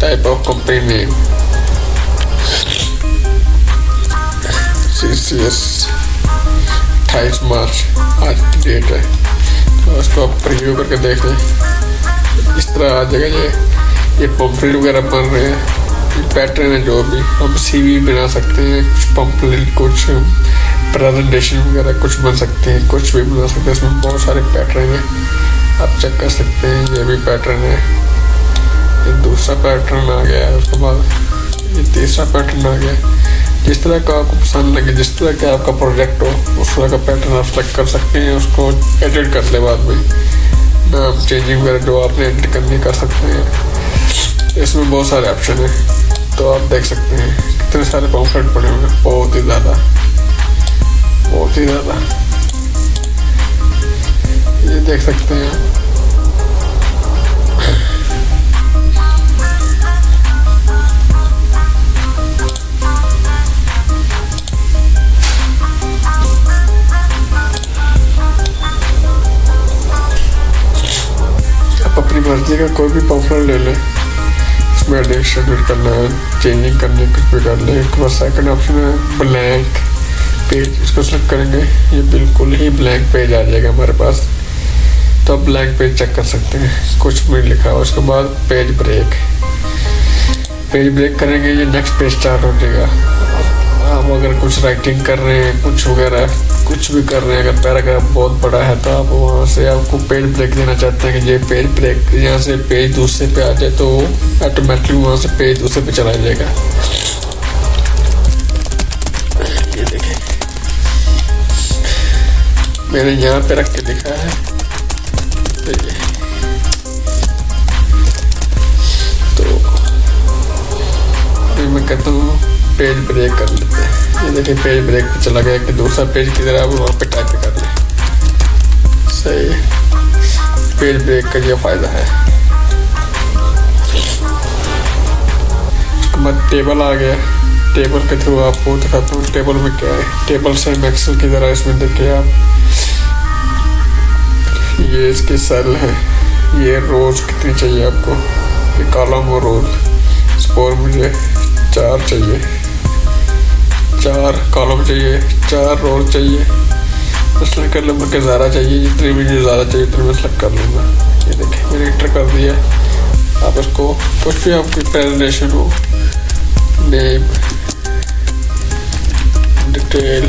Type of company name CCS 28 मार्च आज की डेट है। तो इसको आप प्रीव्यू करके देख लें, इस तरह आ जाएगा। ये पम्पलेट वगैरह बन रहे हैं, पैटर्न है जो भी हम CV बना सकते हैं। कुछ पम्पलेट, कुछ प्रेजेंटेशन वगैरह कुछ बन सकते हैं, कुछ भी बना सकते हैं। इसमें बहुत सारे पैटर्न हैं, आप चेक कर सकते हैं। ये भी पैटर्न है, ये दूसरा पैटर्न आ गया है, उसके बाद ये तीसरा पैटर्न आ गया। जिस तरह का आपको पसंद लगे, जिस तरह का आपका प्रोजेक्ट हो, उस तरह का पैटर्न आप सेलेक्ट कर सकते हैं। उसको एडिट कर ले बाद में, नाम चेंजिंग वगैरह जो आपने एडिट करनी कर सकते हैं। इसमें बहुत सारे ऑप्शन हैं, तो आप देख सकते हैं कितने सारे पॉम्पलेट पड़े हुए हैं। बहुत ही ज़्यादा ये देख सकते हैं आप। अपनी मर्जी का कोई भी पॉम्पलेट ले लें, इसमें एडिशन करना है, चेंजिंग करनी है, कुछ भी कर लें। एक बार सेकंड ऑप्शन है ब्लैंक पेज, इसको सेलेक्ट करेंगे, ये बिल्कुल ही ब्लैंक पेज आ जाएगा हमारे पास। तो आप ब्लैंक पेज चेक कर सकते हैं, कुछ भी लिखा हो। उसके बाद पेज ब्रेक करेंगे, ये नेक्स्ट पेज स्टार्ट हो जाएगा। आप अगर कुछ राइटिंग कर रहे हैं, कुछ वगैरह कुछ भी कर रहे हैं, अगर पैराग्राफ बहुत बड़ा है तो आप वहाँ से आपको पेज ब्रेक देना चाहते हैं कि ये पेज ब्रेक, यहाँ से पेज दूसरे पे आ जाए तो ऑटोमेटिकली वहाँ से पेज दूसरे पे चला जाएगा। ये देखें, मैंने यहाँ पे रख के लिखा है, तो अभी मैं कहता हूँ पेज ब्रेक कर लेते हैं। ये देखिए पेज ब्रेक पे चला गया कि दूसरा पेज किधर है, आप वहाँ पे टाइप कर लें। सही है, पेज ब्रेक का ये फ़ायदा है। उसके बाद टेबल आ गया, टेबल के थ्रू आपको दिखाता हूँ टेबल में क्या है। टेबल से एक्सेल की तरह इसमें देखिए आप, ये इसके सेल है, ये रोज कितनी चाहिए आपको, ये कॉलम और रोज। स्कोर मुझे 4 चाहिए, 4 कॉलम चाहिए, 4 रोज चाहिए। सेलेक्ट कर लूँगा कि ज़्यादा चाहिए, जितनी मुझे ज़्यादा चाहिए उतनी मैं सेलेक्ट कर लूँगा। ये देखिए मैंने एंटर कर दिया। आप इसको कुछ भी आपकी प्रेजेंटेशन हो, नेम, डिटेल,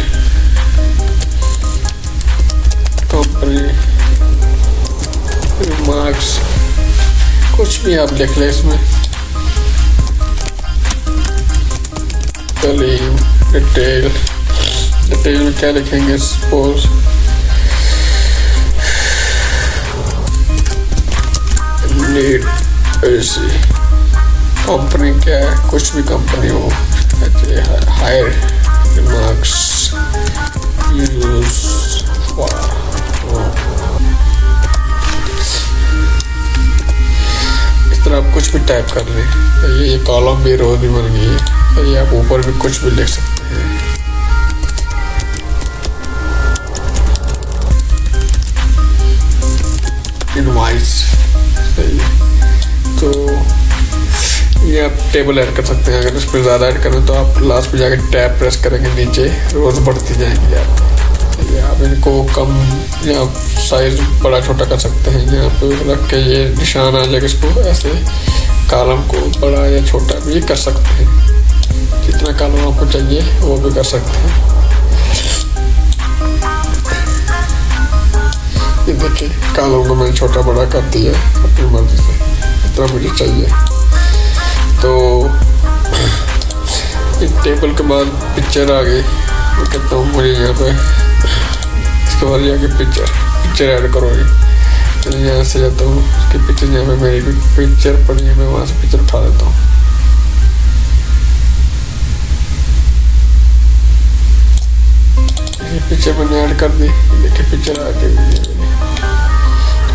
कंपनी, रिमार्क्स, कुछ भी आप लिख लें इसमें। कलीम, डिटेल में क्या लिखेंगे, सपोज नीड AC कंपनी क्या है, कुछ भी कंपनी हो, हायर रिमार्क्स यूज इस तरह आप कुछ भी टाइप कर लें। ये कॉलम भी रो भी बन गई है। ये आप ऊपर भी कुछ भी लिख सकते हैं। इनवॉइस सही है। तो ये आप टेबल ऐड कर सकते हैं। अगर इस पर ज़्यादा ऐड करें तो आप लास्ट पे जाकर टैब प्रेस करेंगे, नीचे रोज बढ़ती जाएंगी आप इनको कम या साइज बड़ा छोटा कर सकते हैं। यहाँ पे रख के ये निशान आ जाएगा, इसको ऐसे कॉलम को बड़ा या छोटा भी कर सकते हैं। जितना कॉलम आपको चाहिए वो भी कर सकते हैं। ये देखिए कॉलम को मैंने छोटा बड़ा कर दिया अपनी मर्जी से, इतना मुझे चाहिए। तो एक टेबल के बाद पिक्चर आ गई। मैं कहता हूँ मुझे यहाँ पे इसके बाद जाके पिक्चर ऐड करोगे। तो यहाँ से जाता हूँ उसकी पिक्चर, यहाँ पे मेरी पिक्चर पड़ी है, मैं वहाँ से पिक्चर उठा लेता हूँ। ये पिक्चर मैंने ऐड कर दी। देखिए पिक्चर आ गई।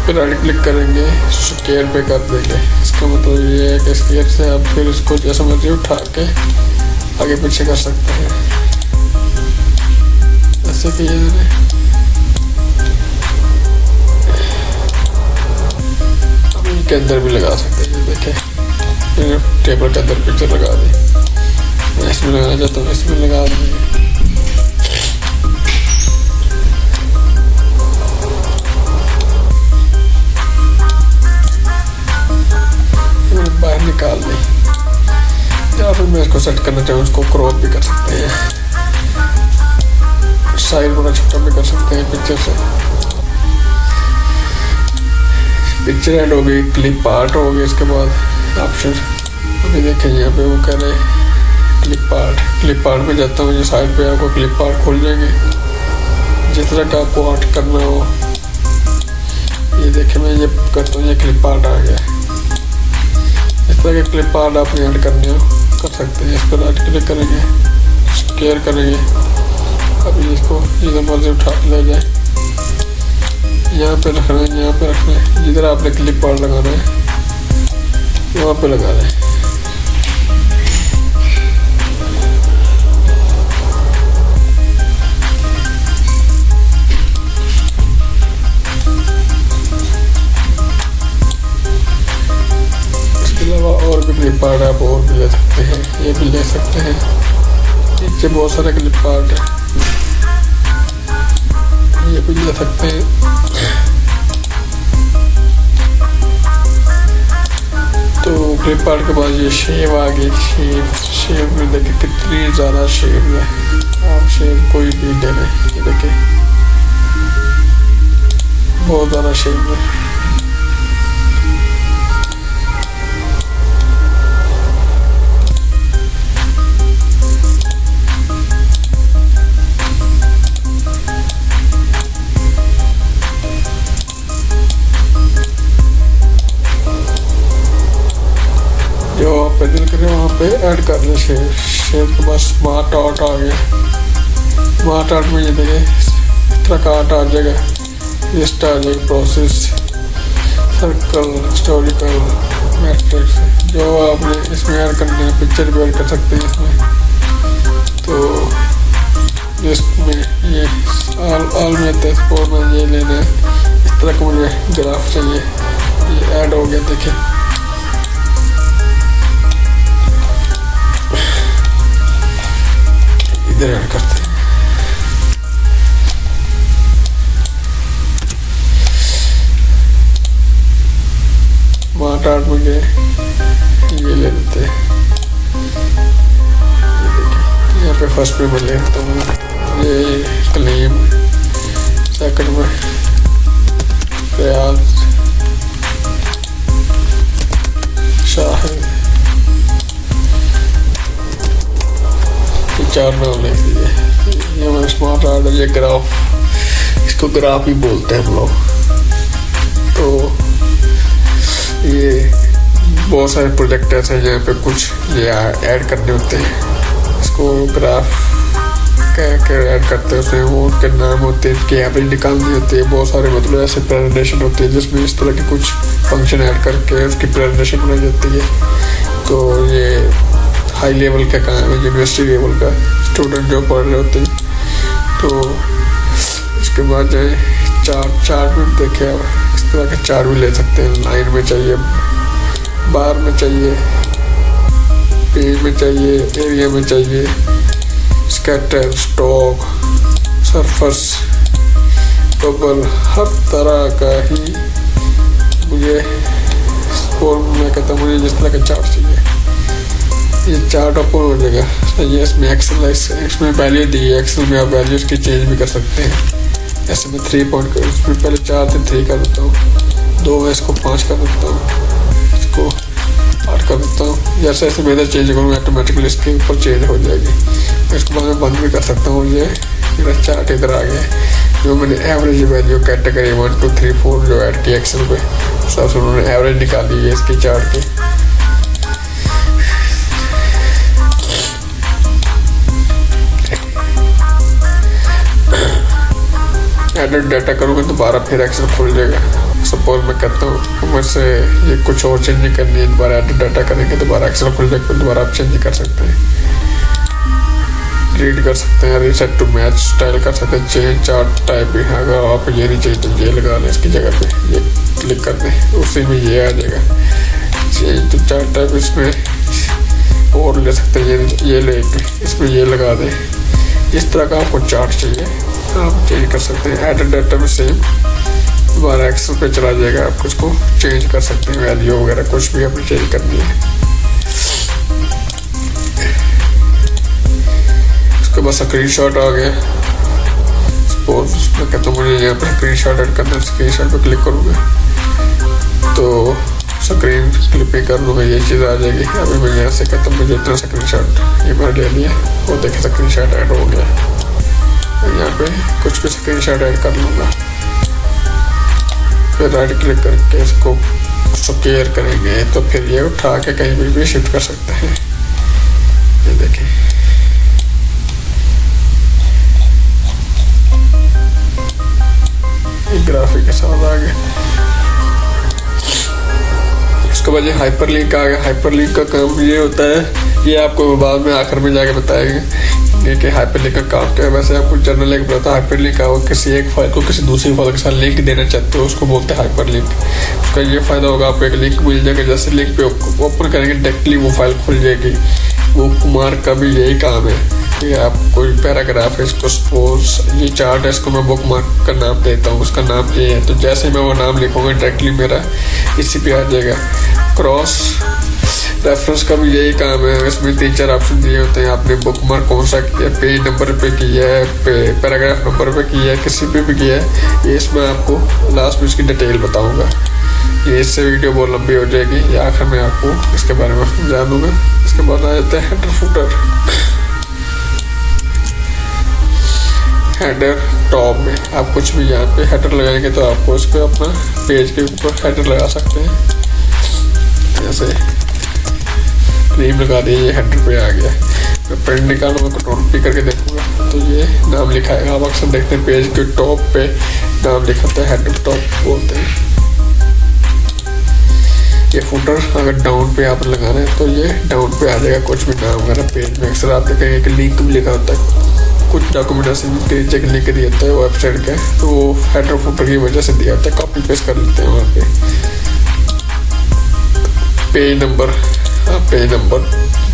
फिर राइट क्लिक करेंगे, स्केयर पे कर देंगे। इसका मतलब ये है कि स्केयर से आप फिर इसको जैसा मर्जी उठा के आगे पीछे कर सकते हैं। ऐसे कि ये हम इनके अंदर भी लगा सकते हैं। देखें मैंने टेबल के अंदर पिक्चर लगा दी। मैं इसमें लगाना चाहता हूँ, इसमें लगा देंगे। बाहर निकाल ली। या फिर मैं इसको सेट करना चाहूँ, उसको क्रॉप भी कर सकते हैं, साइज बड़ा छोटा भी कर सकते हैं पिक्चर से। पिक्चर ऐड हो गई, क्लिप आर्ट हो गई। इसके बाद ऑप्शन अभी देखें यहाँ पे वो कह रहे क्लिप आर्ट में जाता हूँ। ये साइड पे आपको क्लिप आर्ट खुल जाएंगे, जिस तरह का आपको आर्ट करना हो। ये देखें मैं ये करता हूँ, ये क्लिप आर्ट आ गया। इस तरह के क्लिप आर्ट आप ऐड करने हो कर सकते हैं। इस पर राइट क्लिक करेंगे, स्केयर करेंगे। अभी इसको जिधर मर्जी उठा के ले जाए, यहाँ पे रखना है, यहाँ पे रखना है। जिधर आपने क्लिप आर्ट लगाना है वहाँ पे लगाना है। और भी क्लिप आर्ट आप और भी ले सकते हैं, ये भी ले सकते हैं। नीचे बहुत सारे क्लिप आर्ट है, ये भी ले सकते हैं। तो क्लिप आर्ट के बाद ये शेप आ गई। शेप में देखिए कितनी ज़्यादा शेप है। आप शेप कोई भी ले लें, ये देखिए बहुत ज़्यादा शेप है। जो आप दिल करें वहाँ पे ऐड कर लें शेप के बाद स्मार्ट आर्ट आ गया। स्मार्ट आर्ट में ये देखें इस तरह का आर्ट आ जाएगा। लिस्ट आ जाएगी, प्रोसेस, सर्कल, हिस्टोरिकल, मैट्रिक्स। जो आपने इसमें ऐड करना है, पिक्चर भी ऐड कर सकते हैं इसमें। तो लिस्ट में ये ऑल में तेजपुर में ये लेना है। इस तरह का मुझे ग्राफ चाहिए, ये ऐड हो गया। देखिए इधर ऐड करते हैं। स्मार्ट आर्ट में गए, ये ले लेते हैं। ये देखिए यहाँ पे फर्स्ट में मैं ले लेता हूँ ये क्लेम, सेकंड में रियाज शाहिद, चार नाम लिख दिए। ये हमारा स्मार्ट आर्ट है। ये ग्राफ, इसको ग्राफ ही बोलते हैं हम लोग। तो ये बहुत सारे प्रोजेक्ट ऐसे हैं जहाँ पे कुछ ये ऐड करने होते हैं, इसको ग्राफ क्या ऐड करते हैं उसमें, वो उनके नाम होते हैं, इनकी एवरेज निकालनी होती है, बहुत सारे मतलब ऐसे प्रेजेंटेशन होती है जिसमें इस तरह के कुछ फंक्शन ऐड करके उसकी प्रेजेंटेशन बनाई जाती है। तो ये हाई लेवल का काम है, यूनिवर्सिटी लेवल का स्टूडेंट जो पढ़ रहे होते हैं। तो इसके बाद जो है चार्ट में देखे आप इस तरह के चार्ट भी ले सकते हैं, लाइन में चाहिए, बार में चाहिए, पेज में चाहिए, एरिया में चाहिए, स्कैटर, स्टॉक, सरफेस, बबल, हर तरह का ही मुझे मैं कहता हूँ मुझे जिस तरह का चार्ट चाहिए ये चार्ट ओपन हो जाएगा। ये इसमें एक्सेल इसमें वैल्यू दी है, एक्सेल में आप वैल्यूज की चेंज भी कर सकते हैं। ऐसे में 3 पॉइंट कर, इसमें पहले 4 से 3 कर देता हूँ, 2 में इसको 5 कर देता हूँ, इसको 8 कर देता हूँ। जैसे ऐसे मैं इधर चेंज करूँगा ऑटोमेटिकली इसके ऊपर चेंज हो जाएगी। इसको बाद में बंद भी कर सकता हूँ। ये मेरा चार्ट इधर आ गया, जो मैंने एवरेज वैल्यू कैटेगरी 1 2 3 4 जो ऐड की एक्सेल पे, सब उन्होंने एवरेज निकाली है इसकी चार्ट की। एडिट डाटा करूँगा दोबारा फिर एक्सेल खुल जाएगा। सपोज मैं कहता हूँ मुझसे ये कुछ और चेंज नहीं करनी है, दोबारा एडिट डाटा करेंगे दोबारा एक्सेल खुल जाएगा, दोबारा आप चेंज कर सकते हैं, रीड कर सकते हैं, रीसेट टू मैच स्टाइल कर सकते हैं, चेंज चार्ट टाइप भी। अगर आप ये नहीं चाहिए तो ये लगा लें इसकी जगह पे, ये क्लिक कर दें, उसी में ये आ जाएगा चेंज टू चार्ट टाइप। इसमें और ले सकते हैं, ये लेके इसमें ये लगा दें। इस तरह का आपको चार्ट चाहिए आप चेंज कर सकते हैं। एडिट डाटा में सेम दोबारा एक्सेल पे चला जाएगा, आप कुछ को चेंज कर सकते हैं, वैल्यू वगैरह कुछ भी आपने चेंज करनी है। उसके बाद स्क्रीनशॉट आ गया। सपोज मैं कहता हूँ मुझे यहाँ पर स्क्रीनशॉट ऐड करना है, स्क्रीनशॉट पे क्लिक करूँगा तो स्क्रीन क्लिपिंग कर लूँगा, ये चीज़ आ जाएगी। अभी मैं यहाँ से कहता हूँ मुझे इतना स्क्रीनशॉट ये मैंने ले लिया, वो देखे स्क्रीनशॉट ऐड हो गया। यहाँ पे कुछ भी स्क्रीनशॉट ऐड कर लूँगा, फिर राइट क्लिक करके इसको स्केयर करेंगे तो फिर ये उठा के कहीं भी शिफ्ट कर सकते हैं। ये देखें ये ग्राफिक के साथ आ गया। उसके बाद ये हाइपरलिंक आ गया। हाइपरलिंक का काम ये होता है, ये आपको बाद में आखिर में जाके बताएंगे कि हाइपरलिंक का काम क्या है। वैसे आपको जनरल एक बताता है हाइपरलिंक का, वो किसी एक फाइल को किसी दूसरी फाइल के साथ लिंक देना चाहते हो उसको बोलते हैं हाइपरलिंक। उसका ये फ़ायदा होगा आपको एक लिंक मिल जाएगा, जैसे लिंक पे ओपन करेंगे डायरेक्टली वो फाइल खुल जाएगी। वो कुमार का भी यही काम है कि आप कोई पैराग्राफ है, इसको सपोज ये चार्ट है, इसको मैं बुक मार्क का नाम देता हूँ, उसका नाम ये है, तो जैसे मैं वो नाम लिखूँगा डायरेक्टली मेरा इसी पे आ जाएगा। क्रॉस रेफरेंस का भी यही काम है, इसमें 3-4 ऑप्शन दिए होते हैं, आपने बुक मार्क कौन सा किया, पेज नंबर पे किया है, पैराग्राफ नंबर पे किया है, किसी पे भी किया है, ये इसमें आपको लास्ट में इसकी डिटेल बताऊँगा। ये इससे वीडियो बहुत लंबी हो जाएगी, ये आखिर में आपको इसके बारे में समझा दूँगा। इसके बाद आ जाता है हेडर फुटर। हेडर टॉप में आप कुछ भी यहाँ पे हेडर लगाएंगे तो आपको इस पर अपना पेज के ऊपर हेडर लगा सकते हैं। जैसे नेम लगा दिए, ये हेडर पे आ गया। मैं प्रिंट निकालूंगा कंट्रोल पी करके देखूंगा तो ये नाम लिखा है। आप अक्सर देखते हैं पेज के टॉप पे नाम लिखा होता है, हेडर टॉप बोलते हैं। ये फुटर अगर डाउन पे आप लगाना है तो ये डाउन पे आ जाएगा, कुछ भी नाम वगैरह पेज में। अक्सर आप देखेंगे कि लिंक भी लिखा होता है, कुछ डॉक्यूमेंटेशन के नीचे लिंक दिया होता है वेबसाइट का, तो वो हेडर फुटर की वजह से दिया होता है, कॉपी पेस्ट कर लेते हैं वहाँ पे। पेज नंबर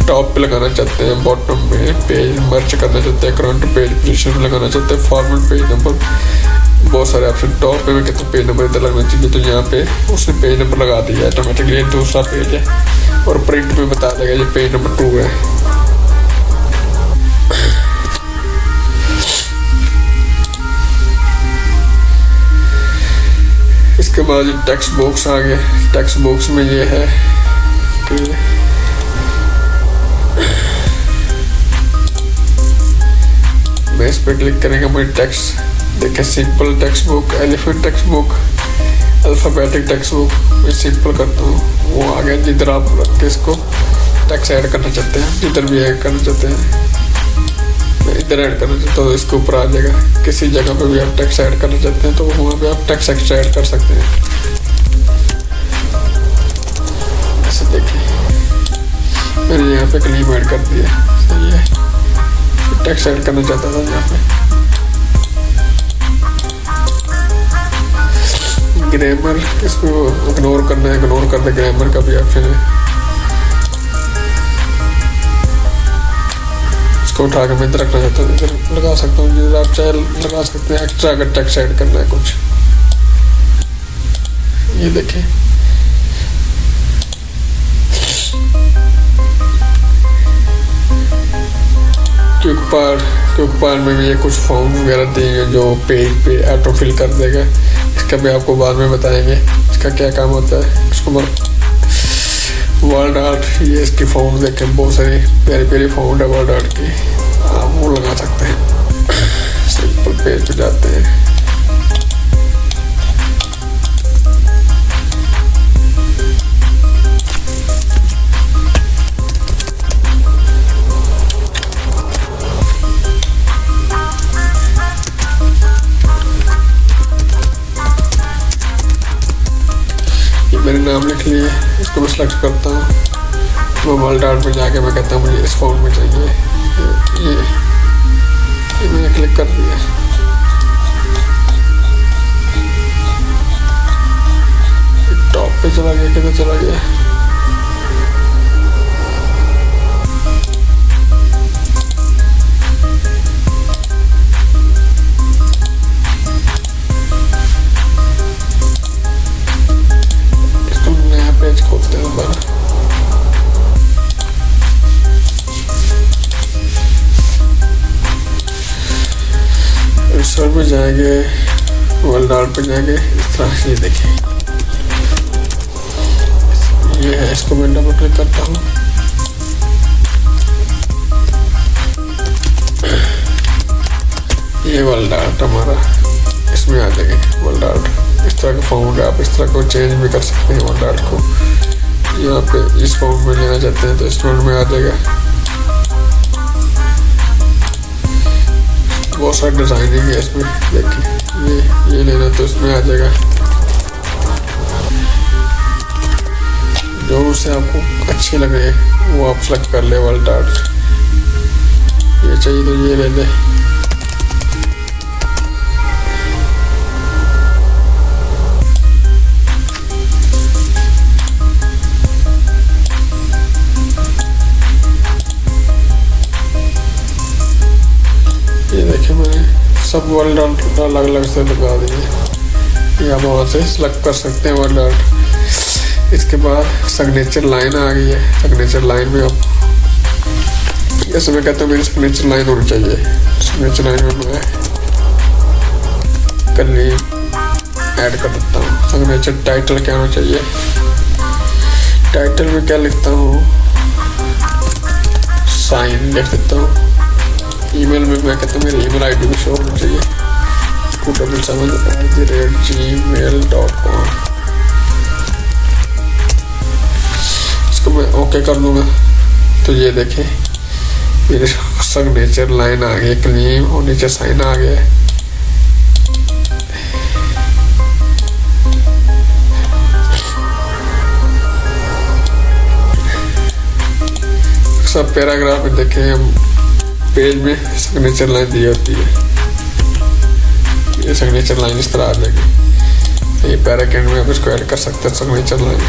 टॉप पे लगाना चाहते हैं, बॉटम में पेज मर्ज करना चाहते हैं, करंट पेज पोजीशन में लगाना चाहते हैं, फॉर्मेट पेज नंबर, बहुत सारे ऑप्शन। टॉप पे मैं कहता हूँ पेज नंबर इधर लगना चाहिए, तो यहाँ पे उसने पेज नंबर लगा दिया ऑटोमेटिकली, ये दूसरा पेज है। और प्रिंट में बता देगा ये पेज नंबर 2 है। इसके बाद टेक्स्ट बॉक्स आ गया। टेक्स्ट बॉक्स में ये है कि मैं इस पर क्लिक करेंगे, मुझे टेक्स्ट देखे simple text book, elephant text book, alphabetic text book मैं सिंपल करता हूँ, वो आ गया। जिधर आप रख के इसको टेक्स्ट ऐड करना चाहते हैं, जिधर भी ऐड करना चाहते हैं, मैं इधर ऐड करना चाहता हूँ, इसके ऊपर आ जाएगा। किसी जगह पे भी आप टेक्स्ट ऐड करना चाहते हैं तो वहाँ पे आप टेक्स्ट एक्स्ट्रा ऐड कर सकते हैं। ऐसे देखिए मैंने यहाँ पे क्लीम ऐड कर दिया, सही है। टेक्स्ट ऐड करना चाहता था यहाँ पे। ग्रामर इसको इग्नोर करना है, इग्नोर कर दे, ग्रामर का भी ऑप्शन है। इसको उठा के मैं इधर रखना चाहता हूँ, इधर लगा सकता हूँ, जिधर आप चाहे लगा सकते हैं। एक्स्ट्रा अगर टेक्स्ट ऐड करना है कुछ, ये देखें क्विक पार्ट में भी ये कुछ फॉर्म वगैरह देंगे जो पेज पे ऑटो फिल कर देगा। इसका भी आपको बाद में बताएंगे इसका क्या काम होता है। उसको वर्ड आर्ट, ये इसकी फॉर्म देखें, बहुत सारी प्यारी प्यारी फॉर्म है वर्ड आर्ट की, आप वो लगा सकते हैं। सिंपल पेज पे जाते हैं, मैंने नाम लिख लिया, इसको मैं सेलेक्ट करता हूँ। मैं वर्ड आर्ट में जाके मैं कहता हूँ मुझे इस फॉर्म में चाहिए, ये मैंने क्लिक कर दिया। टॉप पे चला गया, किधर चला गया? पेज खोलते हैं दोबारा। रिसर्च में जाएंगे, वर्ड आर्ट पे जाएंगे, इस तरह से देखें ये है। इसको मैं डबल क्लिक करता हूँ, ये वर्ड आर्ट हमारा इसमें आ जाएगा। वर्ड आर्ट इस तरह का फॉर्म है, आप इस तरह को चेंज भी कर सकते हैं। वर्ड आर्ट को यहाँ पे इस फॉर्म में लेना चाहते हैं तो इस फॉर्म में आ जाएगा। बहुत सारा डिजाइनिंग है इसमें, देखिए ये लेना तो इसमें आ जाएगा। जो उससे आपको अच्छी लगे वो आप सेलेक्ट कर ले। वर्ड आर्ट ये चाहिए तो ये ले ले। सब वर्ड आर्ट अलग अलग से लगा दिए, या आप वहाँ से सेलेक्ट कर सकते हैं वर्ड आर्ट। इसके बाद सिग्नेचर लाइन आ गई है। सिग्नेचर लाइन में आप जैसे मैं कहता हूँ मेरी सिग्नेचर लाइन होनी चाहिए। सिग्नेचर लाइन में मैं कली ऐड कर देता हूँ। सिग्नेचर टाइटल क्या होना चाहिए? टाइटल में क्या लिखता हूँ? साइन लिख देता हूँ। ईमेल में मैं कहता हूँ मेरी ईमेल आईडी भी शो होनी चाहिए, 277@gmail.com। इसको मैं ओके कर दूंगा तो ये देखें मेरे सिग्नेचर लाइन आ गई, क्लीन, और नीचे साइन आ गया। सब पैराग्राफ में देखें हम पेज में सिग्नेचर लाइन दी होती है। ये सिग्नेचर लाइन इस तरह आ जाएगी। ये पैराग्राफ में आप इसको ऐड कर सकते हैं सिग्नेचर लाइन।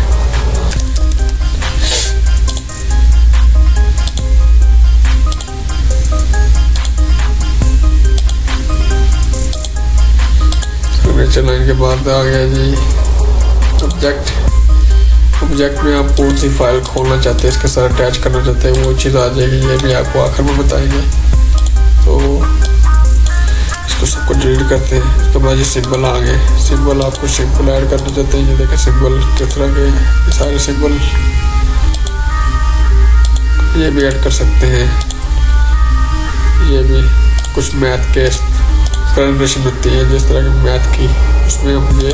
सिग्नेचर लाइन के बाद आ गया जी ऑब्जेक्ट। ऑब्जेक्ट में आप कौन सी फाइल खोलना चाहते हैं, इसके साथ अटैच करना चाहते हैं, वो चीज़ आ जाएगी। ये भी आपको आखिर में बताएंगे। तो इसको सबको डिलीट करते हैं। उसके बाद ये सिंबल आ गए। सिंबल आपको सिंबल ऐड करना चाहते हैं, ये देखें सिंबल किस तरह के, ये सारे सिंबल ये भी ऐड कर सकते हैं। ये भी कुछ मैथ के प्रेजेंटेशन होती है जिस तरह की मैथ की, उसमें हम ये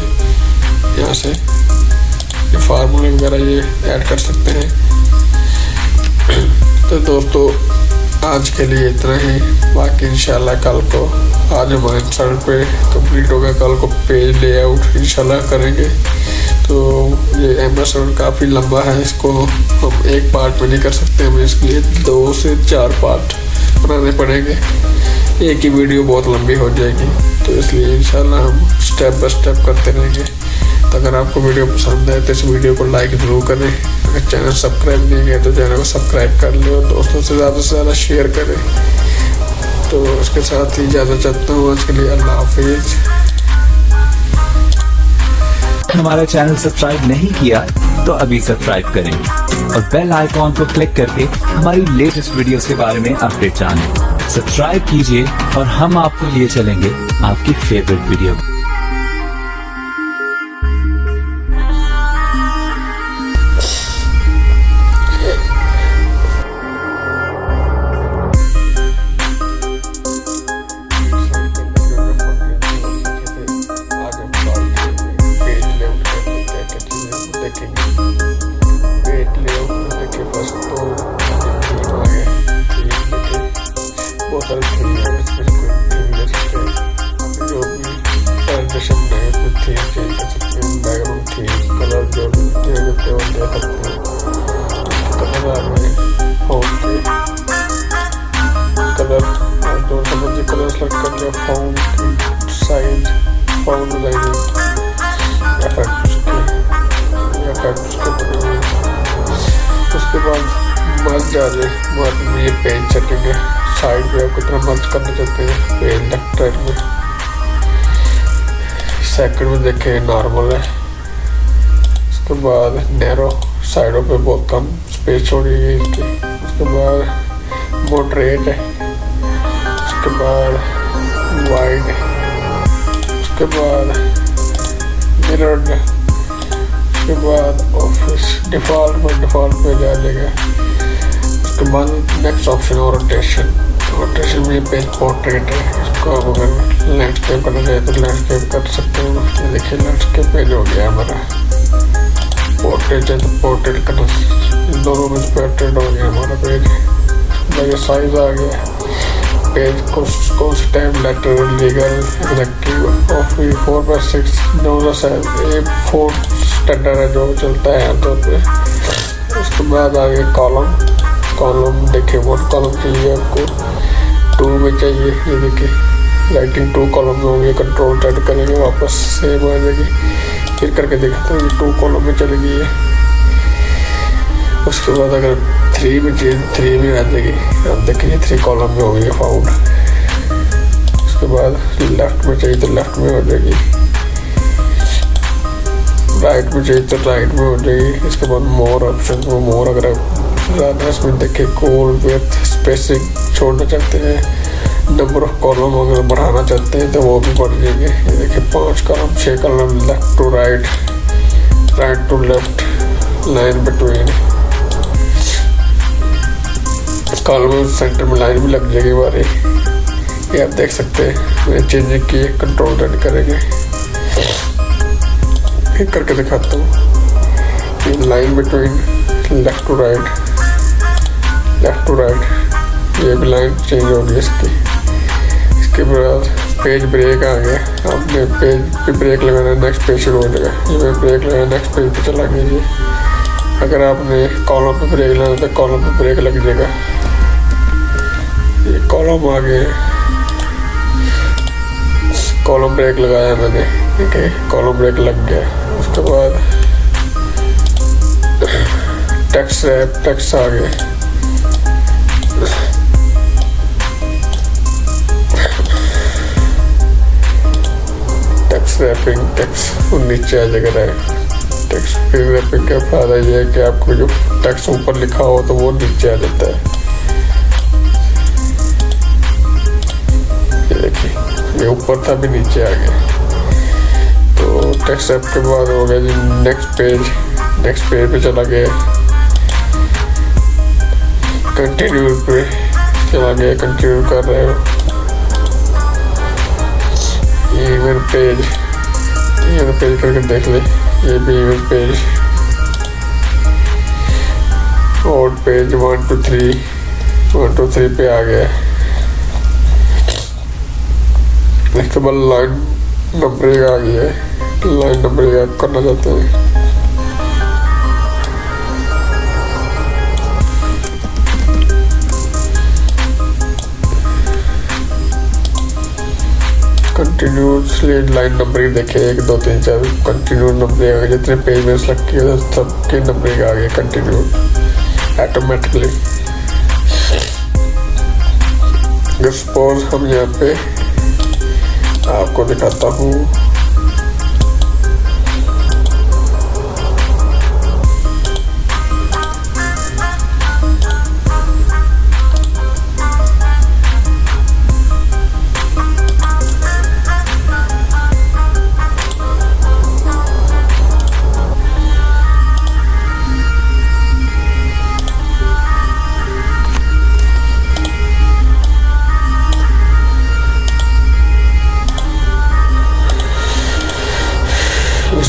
यहाँ से ये फार्मूले वगैरह ये ऐड कर सकते हैं। तो दोस्तों आज के लिए इतना ही, बाकी इंशाल्लाह कल को, आज हमारे चैनल पे कंप्लीट होगा, कल को पेज लेआउट इंशाल्लाह करेंगे। तो ये MS वर्ड काफ़ी लंबा है, इसको हम एक पार्ट में नहीं कर सकते, हमें इसके लिए 2 से 4 पार्ट बनाने पड़ेंगे, एक ही वीडियो बहुत लंबी हो जाएगी। तो इसलिए इंशाल्लाह हम स्टेप बाय स्टेप करते रहेंगे। तो अगर आपको वीडियो पसंद है तो इस वीडियो को लाइक ज़रूर करें, अगर चैनल सब्सक्राइब नहीं किया तो चैनल को सब्सक्राइब कर लें और दोस्तों से ज़्यादा शेयर करें। तो इसके साथ ही इजाज़त चाहता हूँ आज के लिए, अल्लाह हाफिज़। हमारा चैनल सब्सक्राइब नहीं किया तो अभी सब्सक्राइब करें और बेल आइकॉन को क्लिक करके हमारी लेटेस्ट वीडियोस के बारे में अपडेट जानें। सब्सक्राइब कीजिए और हम आपको लिए चलेंगे आपकी फेवरेट वीडियो। उसके बाद मर्ज जाए, मर्ज में ये पेज सेटिंग है, साइड पे आप कितना मर्ज करना चाहते हैं पेज लेफ्ट राइट में। सेकंड में देखें नॉर्मल है, उसके बाद नैरो, साइडों पे बहुत कम स्पेस छोड़ी गई इसकी। उसके बाद मॉडरेट है, उसके बाद वाइड है, उसके बाद मिरर्ड है, उसके बाद ऑफिस डिफ़ॉल्ट पे जा जाएगा। उसके बाद नेक्स्ट ऑप्शन और रोटेशन में पेज पोर्ट्रेट है, इसको आप अगर लैंडस्केप करना चाहे तो लैंडस्केप कर सकते हो। ये देखिए लैंडस्केप पेज हो गया हमारा। पोर्ट्रेट है तो पोर्ट्रेट करना, इन दोनों में पोर्ट्रेट हो गया हमारा पेज। ये साइज आ गया पेज कौन से type, letter, legal, executive, office 4x6 दोनों साइज A4 स्टैंडर्ड है जो चलता है आमतौर पे। उसके बाद आगे कॉलम देखिए, बहुत कॉलम चाहिए आपको, 2 में चाहिए। ये देखिए राइटिंग 2 कॉलम में होंगे, कंट्रोल सेट करेंगे वापस सेम आ जाएगी। फिर करके देखते हैं 2 कॉलम में चली गई है। उसके बाद अगर 3 में चाहिए 3 में आ जाएगी, अब देखिए 3 कॉलम में हो गई फाउंड। उसके बाद लेफ्ट में चाहिए तो लेफ्ट में हो जाएगी, राइट में चाहिए तो राइट में हो जाएगी। इसके बाद मोर ऑप्शन, वो मोर अगर ज़्यादा इसमें देखिए कोल विड्थ स्पेसिंग छोड़ना चाहते हैं, नंबर ऑफ कॉलम अगर बढ़ाना चाहते हैं तो वो भी बढ़ जाएंगे। ये देखिए 5 column 6 column, left to right, right to left, line between, column centre में लाइन भी लग जाएगी हमारी। ये आप देख सकते हैं मैंने चेंजिंग की, कंट्रोल रेड करेंगे। एक करके दिखाता हूँ, line between, left to right, left to right, ये भी लाइन चेंज होगी इसकी। इसके बाद पेज ब्रेक आ गया, आपने पेज पे ब्रेक लगाना, नेक्स्ट पेज शुरू हो जाएगा। ये मैं ब्रेक लगाना, नेक्स्ट पेज पे चला कीजिए। अगर आपने कॉलम पे ब्रेक लगाना तो कॉलम पे ब्रेक लग जाएगा। ये कॉलम आ गए, कॉलम ब्रेक लगाया मैंने, ठीक है, कॉलम ब्रेक लग गया। उसके बाद टेक्स्ट आ गए, टेक्स्ट रैपिंग, टेक्स्ट नीचे आ जाएगा। टेक्स्ट रैपिंग का फायदा ये है कि आपको जो टेक्स्ट ऊपर लिखा हो तो वो नीचे आ जाता है। ये देखिए ये ऊपर था भी नीचे आ गया। तो टेक्स्ट रैप के बाद हो गया जी नेक्स्ट पेज पे चला गया, कंटिन्यू पे चला गया, कंटिन्यू कर रहे हो। ये मेरा पेज ये पेज करके देख ले, ये भी पेज और पेज 1 to 3 पे आ गया। इसके बाद लाइन नंबरिंग आ गई है, लाइन नंबरिंग आप करना चाहते हैं। कंटिन्यूसली लाइन नंबरिंग देखे 1 2 3 4 कंटिन्यू नंबरिंग आ गया। जितने पेज में सेलेक्ट किए सबके नंबरिंग आ गया कंटिन्यू ऑटोमेटिकली। सपोज हम यहाँ पे आपको दिखाता हूँ,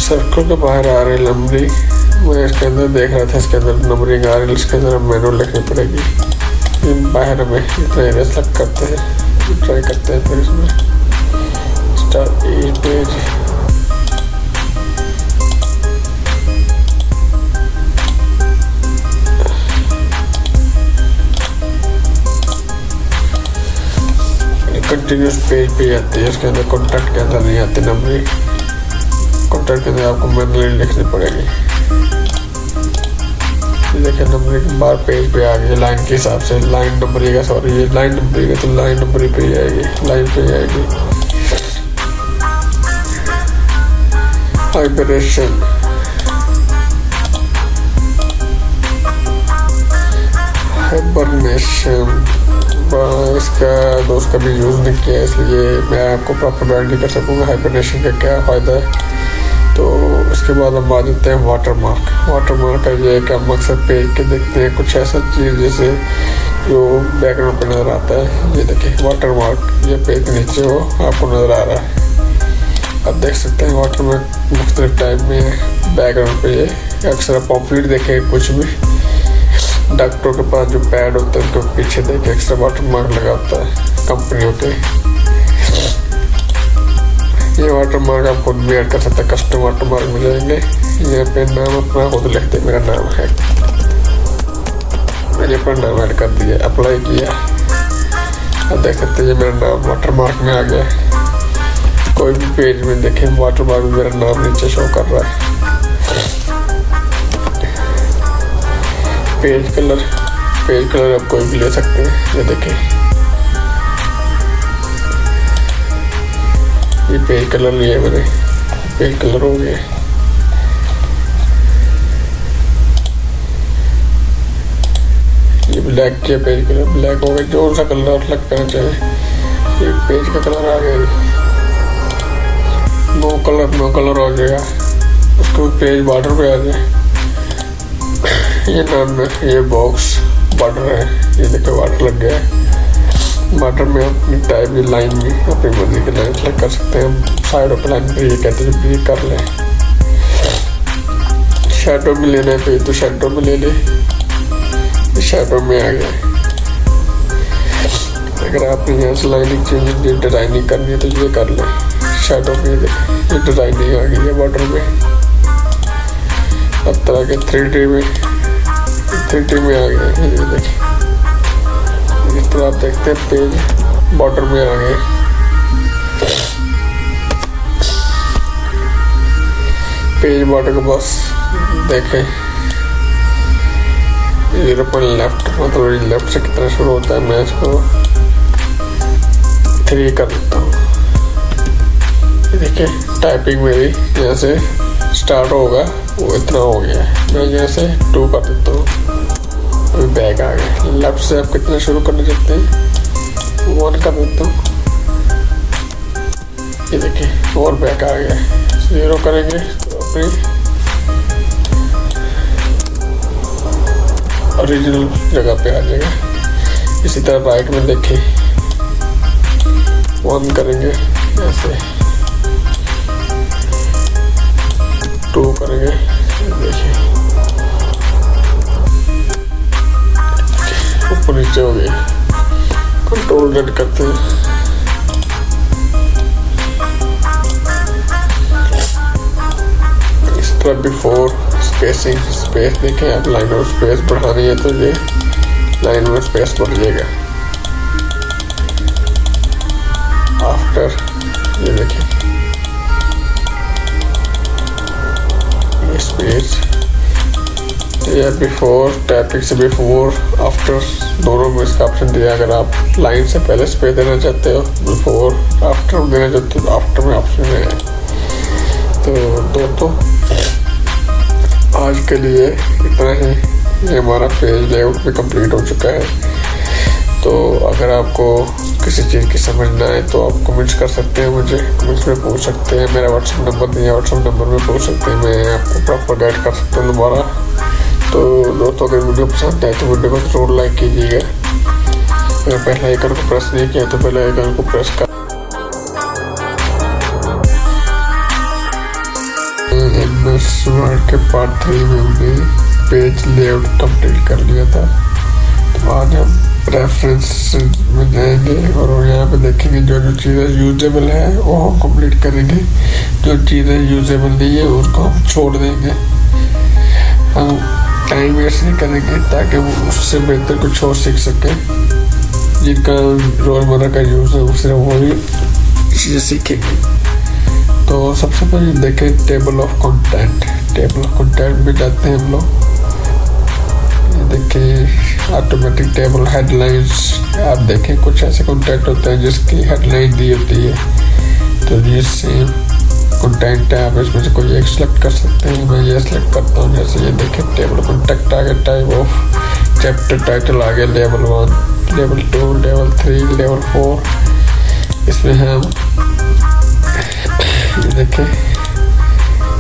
सर्कल के बाहर आ रही नंबरिंग, मैं इसके अंदर देख रहा था, इसके अंदर नंबरिंग आ रही है, इसके अंदर मैनुअल लिखनी पड़ेगी। बाहर में इतना एरिया सेलेक्ट करते हैं, ट्राई करते हैं, फिर इसमें स्टार्ट ए पेज, कंटिन्यूस पेज पे आती है। इसके अंदर कॉन्टैक्ट के अंदर नहीं आती नंबरिंग, कॉन्टैक्ट के अंदर आपको मैनुअली लिखनी पड़ेगी। देखिए नंबरिंग बार पेज पे आ गई लाइन के हिसाब से, लाइन नंबरिंग है, सॉरी ये लाइन नंबरिंग है तो लाइन नंबरिंग पे ही आएगी, लाइन पे ही आएगी। हाइबरनेशन, इसका दोस्त कभी यूज़ नहीं किया इसलिए मैं आपको प्रॉपर गाइड नहीं कर सकूँगा हाइबरनेशन का क्या फ़ायदा है। तो उसके बाद हम आ जाते हैं वाटरमार्क। वाटरमार्क का ये है कि हम अक्सर पेज के देखते हैं कुछ ऐसा चीज़ जैसे जो बैकग्राउंड पे नज़र आता है। ये देखिए वाटरमार्क, ये पेज के नीचे हो आपको नज़र आ रहा है, आप देख सकते हैं वाटरमार्क मुख्तलिफ टाइप में बैकग्राउंड पे। ये अक्सर आप पॉम्पलेट देखें, कुछ भी डॉक्टरों के पास जो पैड होता है उनके पीछे देखे एक्स्ट्रा वाटरमार्क लगा होता है कंपनियों के। ये वाटरमार्क आप खुद भी ऐड कर सकते हैं, कस्टम वाटरमार्क मिल जाएंगे। यहाँ पे नाम अपना खुद लिखते, मेरा नाम है, मैंने अपना नाम ऐड कर दिया, अप्लाई किया, आप देख सकते हैं ये मेरा नाम वाटरमार्क में आ गया। कोई भी पेज में देखें वाटरमार्क में मेरा नाम नीचे शो कर रहा है। पेज कलर आप कोई भी ले सकते हैं। ये देखें ये पेज कलर लिया मैंने, पेज कलर हो गया। ये ब्लैक किया, पेज कलर ब्लैक हो गया। जो सा कलर आप सेलेक्ट करना चाहें, ये पेज का कलर आ गया। नो कलर हो जाएगा, उसको पेज बॉर्डर पे आ जाए। ये नाम में ये बॉक्स बॉर्डर है, ये देखो बॉर्डर लग गया है। बॉर्डर में अपनी टाइप की लाइन में अपनी मर्जी की लाइन सेलेक्ट कर सकते हैं। साइड ऑफ लाइन पे ये कहते हैं भी कर लें। शैडो में लेना है तो शैडो में ले ले, शैडो में आ गया। अगर आपने यहाँ से लाइनिंग चेंज डिजाइनिंग करनी है तो ये कर लें। शैडो में ये डिजाइनिंग आ गई है बॉर्डर में। अब तरह के 3D में आ गए। ये देखिए इस तरह आप देखते हैं पेज बॉर्डर में आ गए। पेज बॉर्डर के बस देखें 0.लेफ्ट, मतलब लेफ्ट से कितना शुरू होता है, मैं इसको 3 कर देता हूँ। देखिए टाइपिंग मेरी यहाँ से स्टार्ट होगा वो इतना हो गया है, मैं यहाँ से 2 कर देता हूँ। अभी बैक आ गया। लेफ्ट से आप कितना शुरू करना चाहते हैं 1 कर देता हूँ। ये देखिए और बैक आ गया। 0 करेंगे तो अपनी ओरिजिनल जगह पे आ जाएगा। इसी तरह राइट में देखें 1 करेंगे ऐसे 2 करेंगे, देखिए ऊपर नीचे हो गई। कंट्रोल Z करते हैं, इस तरह बिफोर स्पेसिंग, स्पेस देखें आप, लाइन और स्पेस बढ़ानी है तो ये लाइन में स्पेस बढ़ जाएगा। आफ्टर ये देखें ये स्पेस, या बिफोर, टैपिंग से बिफोर, आफ्टर दोनों में इसका ऑप्शन दिया। अगर आप लाइन से पहले स्पेस देना चाहते हो, बिफोर आफ्टर देना चाहते हो, आफ्टर में ऑप्शन है। तो दोस्तों आज के लिए इतना ही, ये हमारा पेज लेआउट भी कंप्लीट हो चुका है। तो अगर आपको किसी चीज़ की समझ ना आए तो आप कमेंट्स कर सकते हैं, मुझे कमेंट्स में पूछ सकते हैं। मेरा व्हाट्सएप नंबर दिया, व्हाट्सएप नंबर में पूछ सकते हैं, मैं आपको प्रॉपर गाइड कर सकता हूँ दोबारा। तो दोस्तों अगर वीडियो पसंद आए तो वीडियो को जरूर लाइक कीजिएगा। अगर पहले आइकन को प्रेस नहीं किया तो पहले आइकन को प्रेस कर। MS वर्ड के पार्ट 3 में हमने पेज लेआउट कंप्लीट कर लिया था। तो आज हम रेफरेंस में जाएंगे और यहाँ पे देखेंगे जो जो चीज़ें यूजेबल है वो हम कंप्लीट करेंगे, जो चीज़ें यूजेबल नहीं है उसको हम छोड़ देंगे। हम टाइम वेस्ट नहीं करेंगे ताकि वो उससे बेहतर कुछ और सीख सकें। जिनका रोज़मर्रा का यूज़ है उससे वही चीज़ें सीखेंगे। तो सबसे पहले देखें table of content. Table of content में जाते हैं हम लोग, देखिए ऑटोमेटिक टेबल हेडलाइंस। आप देखें कुछ ऐसे कंटेंट होते हैं जिसकी हेडलाइन दी होती है, तो ये सेम कंटेंट है, आप इसमें से कोई एक सिलेक्ट कर सकते हैं। मैं ये सिलेक्ट करता हूँ, जैसे ये देखें टेबल कंटेंट आ गया, टाइप ऑफ चैप्टर टाइटल आ गया, लेवल 1, लेवल 2, लेवल 3, लेवल 4। इसमें हम ये देखें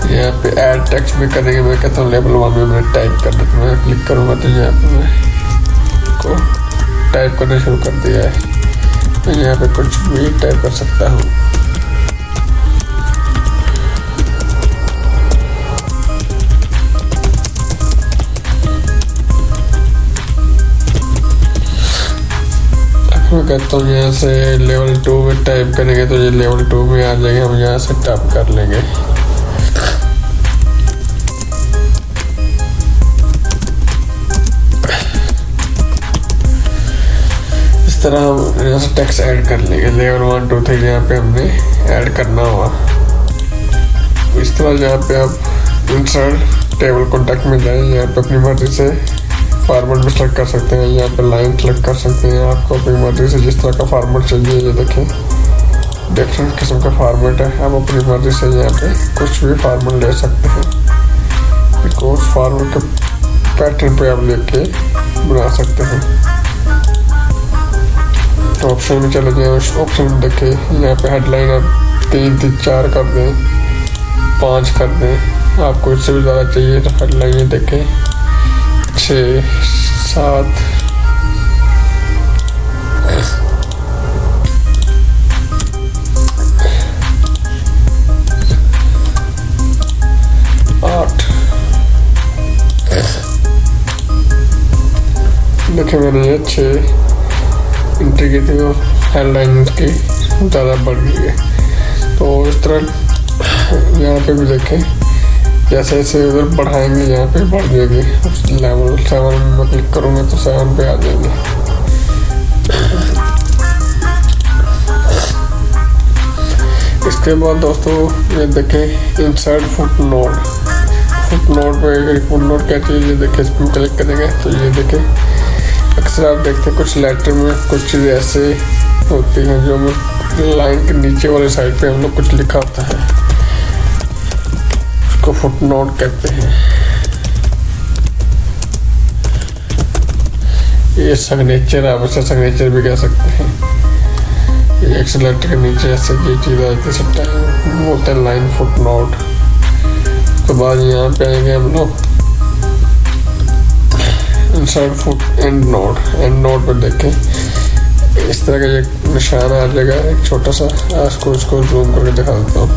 यहाँ पे ऐड टेक्स्ट भी करेंगे। मैं कहता हूँ लेवल 1 में मैं टाइप कर देता हूँ, मैं क्लिक करूँगा तो यहाँ पे मैं को टाइप करना शुरू कर दिया है। मैं यहाँ पे कुछ भी टाइप कर सकता हूँ। मैं कहता हूँ यहाँ से लेवल 2 में टाइप करेंगे तो ये लेवल 2 में आ जाएगा, हम यहाँ से टाइप कर लेंगे। इस तरह हम यहाँ से टेक्स्ट ऐड कर लेंगे। लेवल 1, 2, 3 यहाँ पे हमने ऐड करना हुआ। इस तरह यहाँ पे आप इंसर्ट टेबल कॉन्टैक्ट में जाएं, यहाँ पे अपनी मर्जी से फॉर्मेट भी सेलेक्ट कर सकते हैं, यहाँ पे लाइन सेलेक्ट कर सकते हैं। आपको अपनी मर्जी से जिस तरह का फॉर्मेट चाहिए, ये देखें डिफरेंट किस्म का फॉर्मेट है। आप अपनी मर्जी से यहाँ पे कुछ भी फॉर्मेट ले सकते हैं, बिकॉज फॉर्मेट के पैटर्न पे आप लेके बना सकते हैं। तो ऑप्शन में चले जाए, उस ऑप्शन में देखें यहाँ पे हेडलाइन आप 3, 4 कर दें, 5 कर दें। आपको इससे भी ज़्यादा चाहिए तो हेडलाइन देखें 6, 7, 8। देखिए मैंने ये 6 एंट्री की थी और हेडलाइन की ज़्यादा बढ़ गई है। तो इस तरह यहाँ पे भी देखें, जैसे जैसे उधर बढ़ाएंगे यहाँ पे बढ़ जाएगी। लेवल 7 में मैं क्लिक करूँगा तो 7 पे आ जाएंगे। इसके बाद दोस्तों ये देखें इंसर्ट फुटनोट। फुटनोट पे फुटनोट क्या चीज़, ये देखें इस पर क्लिक करेंगे तो ये देखें अक्सर आप देखते हैं कुछ लेटर में कुछ चीज़ें ऐसे होती हैं जो लाइन के नीचे वाले साइड पे हम लोग कुछ लिखा होता है, उसको फुटनोट कहते हैं। ये सिग्नेचर, आप इसे सिग्नेचर भी कह सकते हैं। एक लेटर के नीचे ऐसे ये चीज़ आती है, बोलते हैं लाइन फुटनोट। तो बाद यहाँ पे आएंगे हम लोग insert foot and note. And note पर देखें इस तरह का ये निशान आ जाएगा एक छोटा सा। इसको जूम करके दिखा देता हूँ।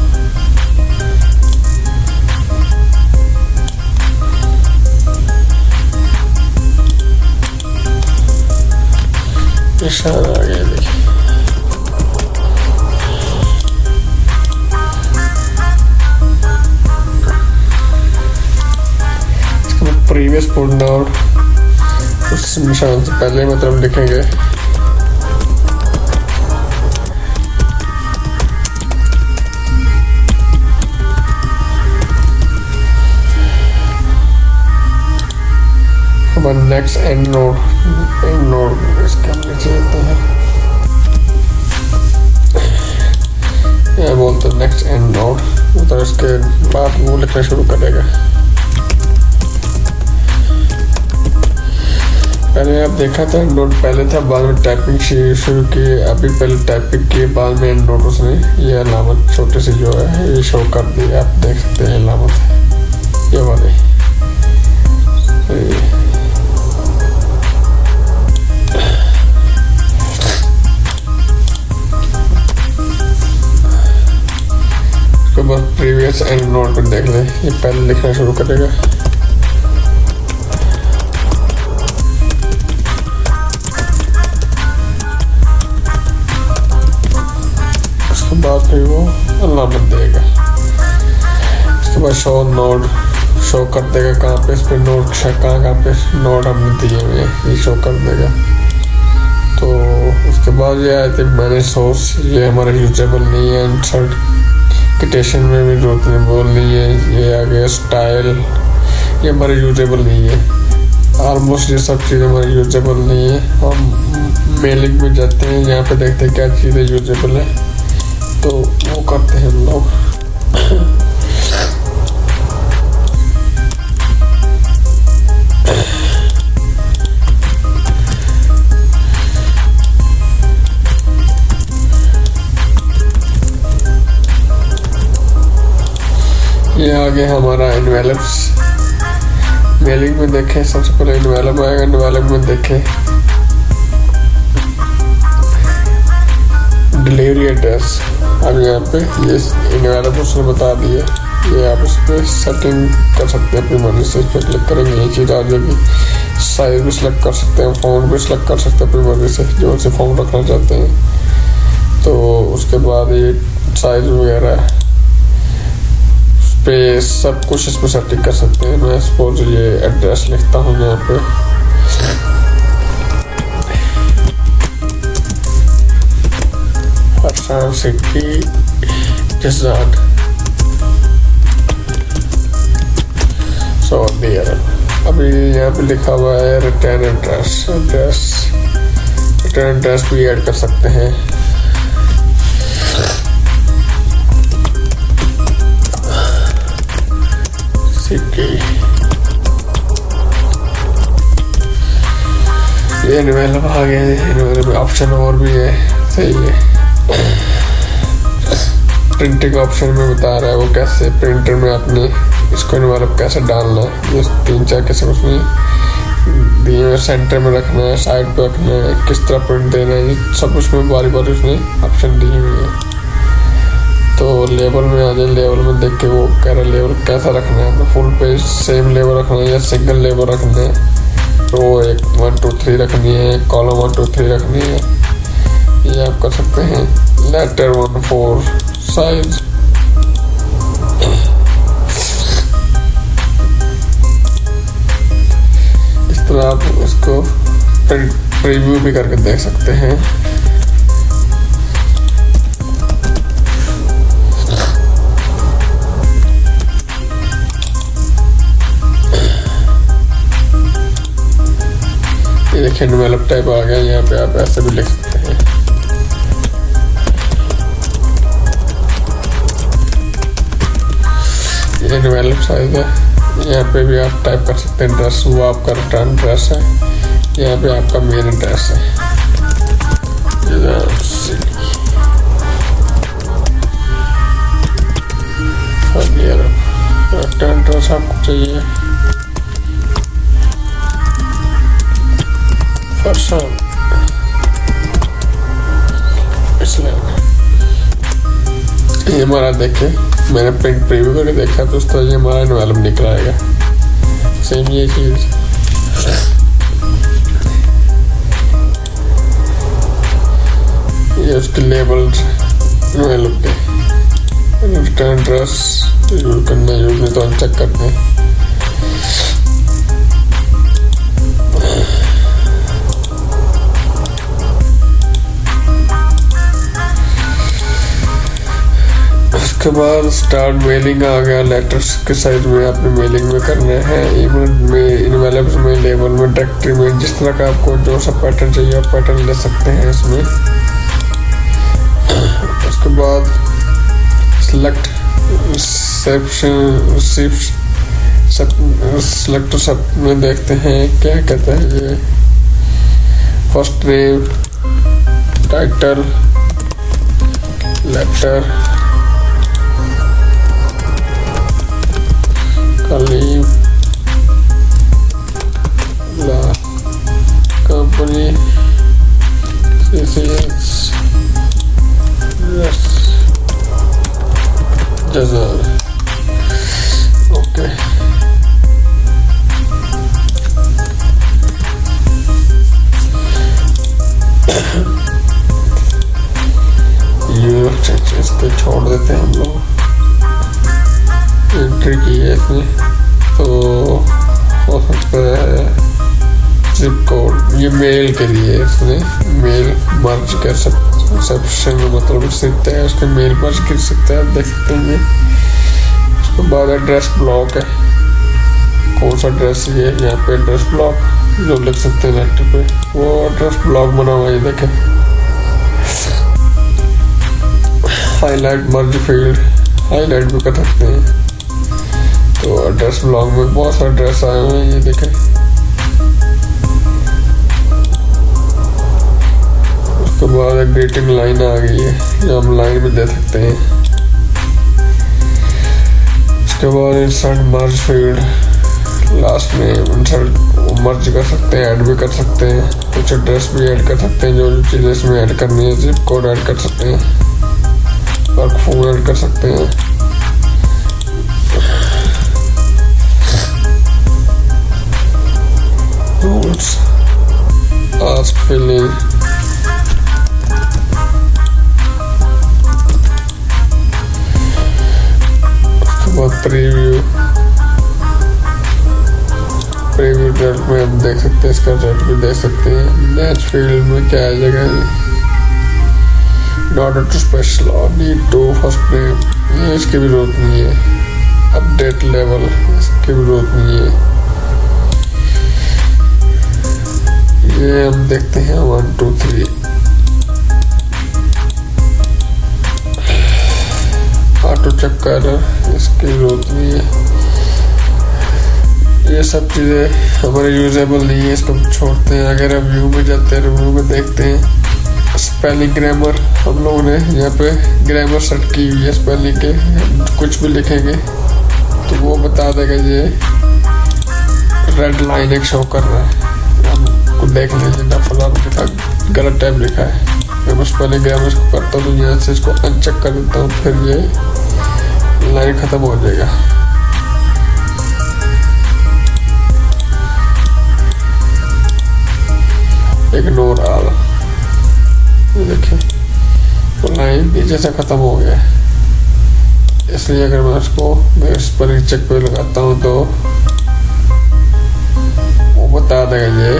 निशान आ गया देखिए। प्रीवियस पुट नोड उस निशान से पहले मतलब लिखेंगे। अब नेक्स्ट एंड नोड इसका हम लिख लेते हैं, यह बोलते हैं नेक्स्ट एंड नोड, मतलब इसके बाद वो लिखना शुरू करेगा। पहले आप देखा था नोट पहले था, बाद में टाइपिंग शुरू की। अभी पहले टाइपिंग की, बाद में एंड नोट उसने ये अलामत छोटे से जो है ये शो कर दी। आप देख सकते हैं अलामत ये वाले। उसके बाद प्रीवियस एंड नोट पर देख ले, ये पहले लिखना शुरू करेगा। बाद फिर वो अलामत देगा। उसके बाद शो नोड शो कर देगा कहाँ पे इस पर नोड कहाँ पे नोड हमने दिए हुए ये शो कर देगा। तो उसके बाद ये आए थे मैनेज सोर्स, ये हमारा यूजेबल नहीं है। इंसर्ट किटेशन में भी जरूरत नहीं बोलनी है। ये आ गया स्टाइल, ये हमारा यूजेबल नहीं है। ऑलमोस्ट ये सब चीज़ें हमारी यूजेबल नहीं है। हम मेलिंग में जाते हैं, यहाँ पे देखते हैं क्या चीज़ें यूजेबल है, तो वो करते हैं हम लोग। ये आगे हमारा इन्वेलप्स। मेलिंग में देखें सबसे पहले इन्वेलप आएगा। इन्वेलप में देखें डिलीवरी एड्रेस। अब यहाँ पे ये इन्वेलप उसने बता दिया, ये आप इस पर सेटिंग कर सकते हैं अपनी मर्जी से। इस पर क्लिक करेंगे ये चीज़ आ जाएगी। साइज भी सिलेक्ट कर सकते हैं, फ़ॉन्ट भी सिलेक्ट कर सकते हैं अपनी मर्जी से, जो से फ़ॉन्ट रखना चाहते हैं। तो उसके बाद ये साइज वगैरह स्पेस सब कुछ इसमें सेटिंग कर सकते हैं। मैं सपोज ये एड्रेस लिखता हूँ यहाँ पे, फरसान सिटी जज़ान सऊदी अरब। अभी यहाँ पे लिखा हुआ है रिटर्न एड्रेस। रिटर्न एड्रेस भी ऐड कर सकते हैं। सिटी ये इन्वेलप आ गया है। इन्वेलप में ऑप्शन और भी है, सही है। प्रिंटिंग ऑप्शन में बता रहा है वो कैसे प्रिंटर में आपने इसको इन्वेलप कैसे डालना है। ये 3-4 किस्म उसने दिए हैं। सेंटर में रखना है, साइड पे रखना है, किस तरह प्रिंट देना है, ये सब उसमें बारी बारी उसने ऑप्शन दिए हुए हैं। तो लेवल में आ जाए, लेवल में देख के वो कह रहा है लेवल कैसा रखना है। अपना फुल पेज सेम लेवल रखना है या सिंगल लेवल रखना है। तो 1 2 3 रखनी है, कॉलम 1 2 3 रखनी है, ये आप कर सकते हैं। Letter 1 4 size. इस तरह आप इसको प्रीव्यू भी करके देख सकते हैं। ये देखिए डेवलप टाइप आ गया। यहाँ पे आप ऐसे भी लिख सकते हैं। ये डेवलप साइज है। यहाँ पे भी आप टाइप कर सकते हैं एड्रेस, वो आपका रिटर्न एड्रेस है। यहाँ पे आपका मेन एड्रेस है। रिटर्न एड्रेस आपको चाहिए फरसान इस्लाम। ये हमारा देखे मैंने प्रिंट प्रीव्यू करके देखा तो उस तरह ये हमारा इन्वेलप निकल आएगा। सेम ये चीज़ ये उसके लेबल्स लोग के रिटर्न एड्रेस यूज करना यूज नहीं तो चेक करते हैं। उसके बाद स्टार्ट मेलिंग आ गया। लेटर्स के साइज में आपने मेलिंग में करना है। ईमेल में, इनवेलप्स में, लेबल में, डायरेक्टरी में, जिस तरह का आपको जो सा पैटर्न चाहिए आप पैटर्न ले सकते हैं इसमें। उसके बाद सिलेक्ट सिलेक्ट सब में देखते हैं क्या कहते हैं ये। First name, title, letter, Kaleem, law, company, CCS, yes, जज़ार। ओके, ये इसको छोड़ देते हैं हम लोग। एंट्री की है इसमें तो हो सकता है जिप कोड, ये मेल के लिए इसमें मेल मर्ज कर सकते में मतलब सकते हैं, उसके मेल मर्ज कर सकते हैं, आप देख सकते हैं। उसके बाद एड्रेस ब्लॉक है, कौन सा एड्रेस ये यहाँ पे एड्रेस ब्लॉक जो लिख सकते हैं लेटर पे, वो एड्रेस ब्लॉक बना हुआ है देखें। हाईलाइट मर्ज फील्ड हाईलाइट भी कर सकते हैं। तो एड्रेस ब्लॉक में बहुत सारे एड्रेस आए हुए हैं, ये देखें। उसके बाद एक ग्रीटिंग लाइन आ गई है, ये हम लाइन में दे सकते हैं। उसके बाद इंसर्ट मर्ज फील्ड, लास्ट में इंसर्ट मर्ज कर सकते हैं, ऐड भी कर सकते हैं, कुछ एड्रेस भी ऐड कर सकते हैं, जो चीज़ें इसमें ऐड करनी है, जिप कोड ऐड कर सकते हैं, वर्क फोन ऐड कर सकते हैं। रूल्स, आस्क फिलिंग, उसके बाद प्रीव्यू डेट में हम देख सकते हैं, इसका डेट भी देख सकते हैं। नेक्स्ट फील्ड में क्या आ जाएगा, in order to special or need to first name, ये इसकी भी जरूरत नहीं है। अपडेट लेवल, इसकी भी जरूरत नहीं है। ये हम देखते हैं 1 2 3। ऑटो चेकर, इसकी जरूरत नहीं है। ये सब चीज़ें हमारे यूजेबल नहीं है, इसको हम छोड़ते हैं। अगर हम व्यू में जाते हैं, रिव्यू में देखते हैं स्पेलिंग ग्रामर, हम लोगों ने यहाँ पे ग्रामर सेट की हुई है स्पेलिंग के। कुछ भी लिखेंगे तो वो बता देगा, ये रेड लाइन एक शो कर रहा है, हमको देख लीजिए ना फलाना लिखा गलत टाइप लिखा है। मैं बस स्पेलिंग ग्रामर इसको करता हूँ, तो यहाँ से इसको अनचेक कर देता हूँ, फिर ये लाइन ख़त्म हो जाएगा। इग्नोर ऑल, देखिए तो लाइन नीचे से ख़त्म हो गया है। इसलिए अगर मैं उसको इस पर चेक पे लगाता हूँ तो वो बता देगा, ये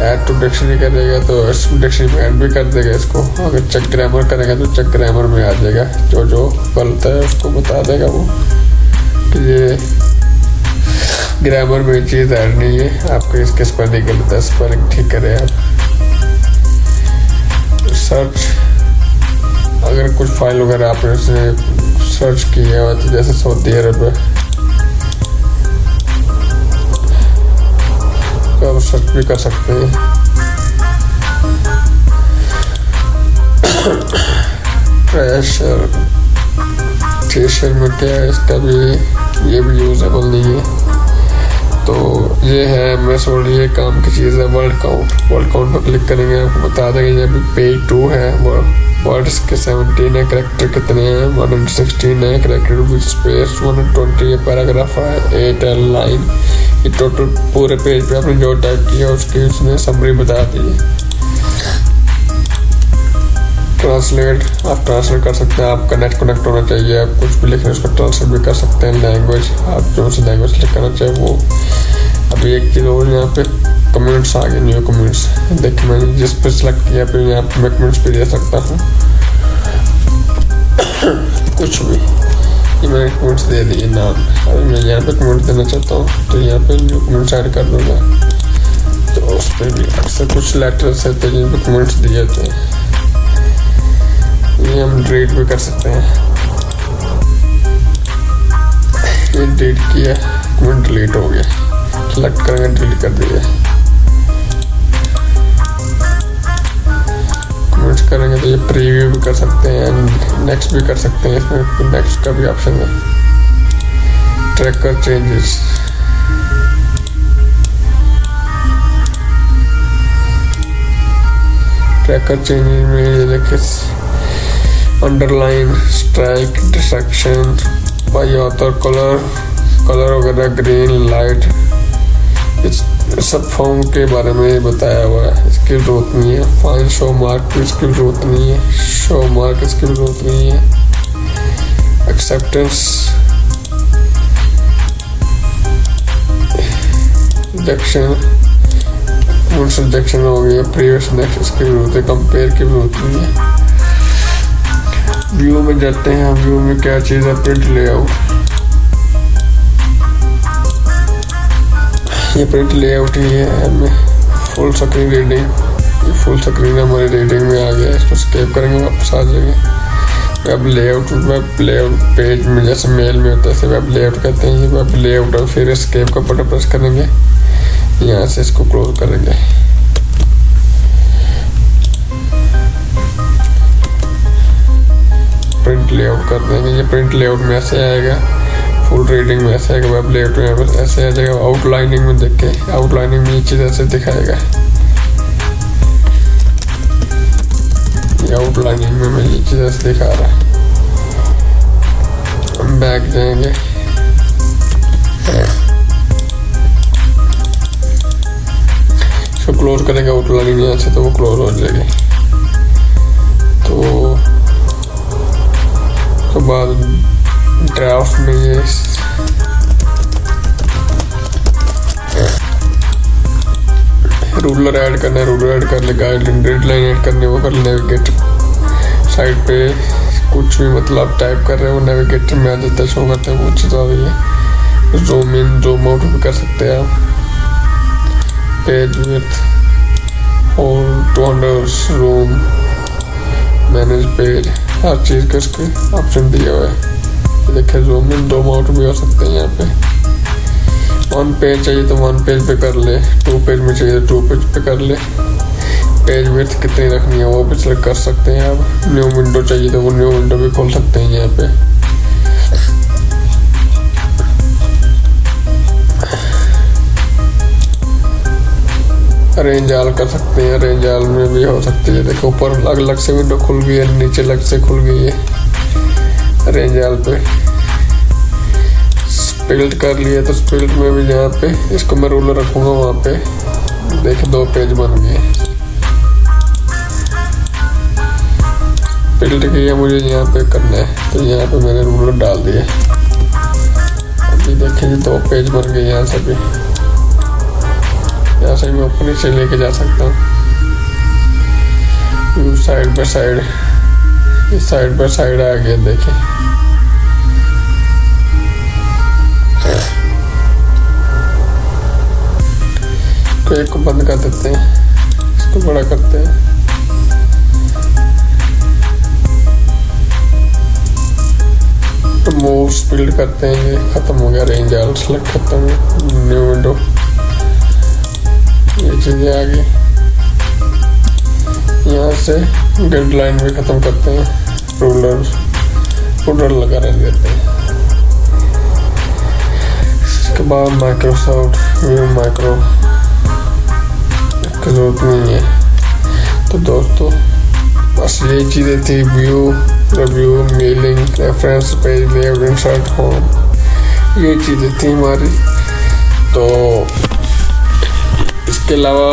ऐड टू डिक्शनरी करेगा तो इस डिक्शनरी में ऐड भी कर देगा इसको। अगर चेक ग्रामर करेगा तो चेक ग्रामर में आ जाएगा, जो जो गलत है उसको बता देगा वो कि ये ग्रामर में चीज़ ऐड नहीं है, आपके इसके स्पेलिंग गलत है, स्पेलिंग ठीक करें आप। सर्च, अगर कुछ फाइल वगैरह आपने उसने सर्च किया हो तो जैसे सऊदी अरब तो आप सर्च भी कर सकते हैं। ट्रेशर में क्या है, इसका भी ये भी यूजेबल नहीं है। तो ये है MS वर्ड, ये काम की चीज़ है। वर्ड काउंट पर क्लिक करेंगे, आपको बता देंगे। ये भी पेज 2 है, वर्ड्स के 17 है, करेक्टर कितने हैं 116 है, करेक्टर विद स्पेस 120 है, पैराग्राफ है 8 है, लाइन। ये टोटल पूरे पेज पे आपने जो टाइप किया उसकी उसने समरी बता दी है। ट्रांसलेट आप ट्रांसलेट कर सकते हैं। आपका नेट कनेक्ट होना चाहिए, आप कुछ भी लिखें उसको ट्रांसलेट भी कर सकते हैं। लैंग्वेज आप जो सी लैंग्वेज सेलेक्ट करना चाहिए वो। अभी एक चीज़ और यहाँ पे कमेंट्स आ गए, न्यू कमेंट्स। देखिए मैंने जिस पे सेलेक्ट किया फिर यहाँ पे मैं कमेंट्स भी दे सकता हूँ कुछ भी। ये मैंने कमेंट्स दे दिए नाम। अभी मैं यहाँ पे कमेंट देना चाहता हूँ तो यहाँ पे न्यू कमेंट्स ऐड कर दूँगा। तो उस पर भी अक्सर कुछ लेटर्स रहते हैं जिन पर कमेंट्स दिए जाते हैं, ये हम डिलीट भी कर सकते हैं। ये डिलीट किया, कमेंट डिलीट हो गया। सेलेक्ट करेंगे, डिलीट कर दिया। कमेंट्स करेंगे तो ये प्रीव्यू भी कर सकते हैं, नेक्स्ट भी कर सकते हैं। इसमें नेक्स्ट का भी ऑप्शन है। ट्रैकर चेंजेस, ट्रैकर चेंजेस में ये देखिए underline, strike, distraction, by author, colour वगैरह, ग्रीन, लाइट, इस सब फॉर्म के बारे में बताया हुआ है। इसकी जरूरत नहीं है। फाइन शो मार्क की इसकी जरूरत नहीं है। शो मार्क इसकी जरूरत नहीं है। एक्सेप्टेंस, रिजेक्शन, रिजेक्शन हो गया। प्रीवियस नेक्स्ट इसकी जरूरत है। कंपेयर की जरूरत नहीं है। व्यू में जाते हैं। व्यू में क्या चीज़ है? Print layout. ये प्रिंट लेआउट ही है हमें। फुल स्क्रीन रीडिंग, ये फुल स्क्रीन हमारी रीडिंग में आ गया। इसको स्केप करेंगे, वापस आ जाएंगे। वेब लेआउट पेज में जैसे मेल में होता है ऐसे वेब लेआउट कहते हैं। ये वेब लेआउट और फिर स्केप का बटन प्रेस करेंगे, यहाँ से इसको क्लोज करेंगे। प्रिंट लेआउट कर देंगे। ये प्रिंट लेआउट में ऐसे आएगा, फुल रीडिंग में ऐसे आएगा, वेब लेआउट में ऐसे आ जाएगा। आउटलाइनिंग में देख के आउटलाइनिंग में ये चीज़ ऐसे दिखाएगा। ये आउटलाइनिंग में मैं ये चीज़ ऐसे दिखा रहा है। हम बैक जाएंगे। इसको क्लोज करेंगे आउटलाइनिंग यहाँ से तो वो क्लोज हो जाएगी। तो बाद ड्राफ्ट में ये रूलर ऐड करना है, रूलर ऐड कर ले। गाइडलाइन, रेडलाइन ऐड करनी है वो कर ले। नेविगेटर साइड पे कुछ भी मतलब टाइप कर रहे हो नेविगेटर में आ जाता है, शो करते हैं। वो चीज़ आ रही है। जूम इन जूम आउट भी कर सकते हैं आप। पेज विड्थ और 200 रूम, मैनेज पेज, हर चीज़ का इसके ऑप्शन दिया हुआ है। देखिए जूम इन जूम आउट भी हो सकते हैं यहाँ पे। 1 पेज चाहिए तो 1 पेज पे कर ले। 2 पेज में चाहिए तो 2 पेज पे कर ले। पेज विड्थ कितनी रखनी है वो भी सिलेक्ट कर सकते हैं आप। न्यू विंडो चाहिए तो वो न्यू विंडो भी खोल सकते हैं यहाँ पे। रेंज आल कर सकते हैं। रेंज आल में भी हो सकती है। देखो ऊपर अलग अलग से विंडो खुल गई है, नीचे अलग से खुल गई है। रेंज आल पे स्प्लिट कर लिया तो स्प्लिट में भी यहाँ पे इसको मैं रूलर रखूँगा वहाँ पे। देखो 2 पेज बन गए। स्प्लिट किया मुझे यहाँ पे करना है तो यहाँ पे मैंने रूलर डाल दिया। अभी देखिए 2 पेज बन गए यहाँ से भी। यहाँ से मैं ऊपर नीचे लेके जा सकता हूँ। साइड बाय साइड, इस साइड बाय साइड आ गया। देखिए तो एक को बंद कर देते हैं, इसको बड़ा करते हैं। तो मूव स्पीड करते हैं। ये खत्म हो गया। रेंज आल सेलेक्ट खत्म है। न्यू विंडो, ये चीज़ें आ गई। यहाँ से गाइडलाइन भी ख़त्म करते हैं। रूलर लगा रह देते हैं। इसके बाद माइक्रोसॉफ्ट व्यू माइक्रो की जरूरत नहीं है। तो दोस्तों बस ये चीज़ें थी। View, review, mailing, reference page, layout, insert, home, ये चीज़ें थी हमारी। तो इसके अलावा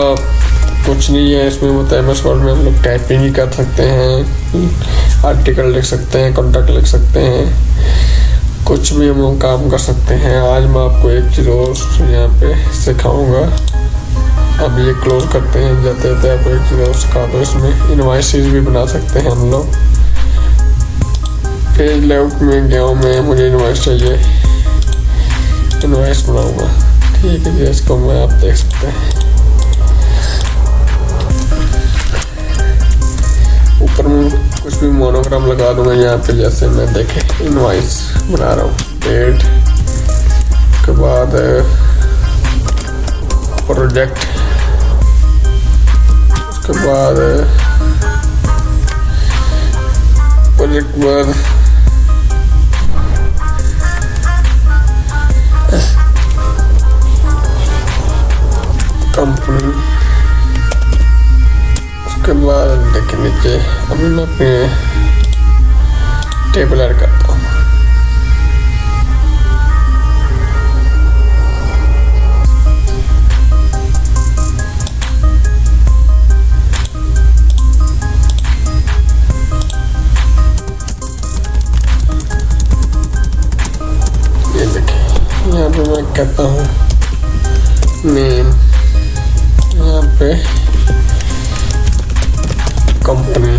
कुछ नहीं है इसमें, मतलब MS वर्ड में हम लोग टाइपिंग ही कर सकते हैं, आर्टिकल लिख सकते हैं, कॉन्टैक्ट लिख सकते हैं, कुछ भी हम लोग काम कर सकते हैं। आज मैं आपको एक चीज़ और यहाँ पे सिखाऊंगा। अब ये क्लोज करते हैं, जाते जाते आपको एक चीज़ और सिखा दो। इसमें इनवॉइसेस भी बना सकते हैं हम लोग। पेज लेआउट में गया हूँ मैं, मुझे इनवॉइस चाहिए, इनवॉइस बनाऊंगा। ठीक है जी, इसको मैं आप देख सकते हैं। ऊपर में कुछ भी मोनोग्राम लगा दूंगा यहाँ पे, जैसे मैं देखे इनवॉइस बना रहा हूँ। डेट के बाद प्रोजेक्ट, उसके बाद प्रोजेक्ट बाद कंपनी, उसके बाद देखिए नीचे अभी मैं अपने टेबल ऐड करता हूँ। ये देखिए यहाँ पे मैं कहता हूँ नेम, यहाँ पे कंपनी,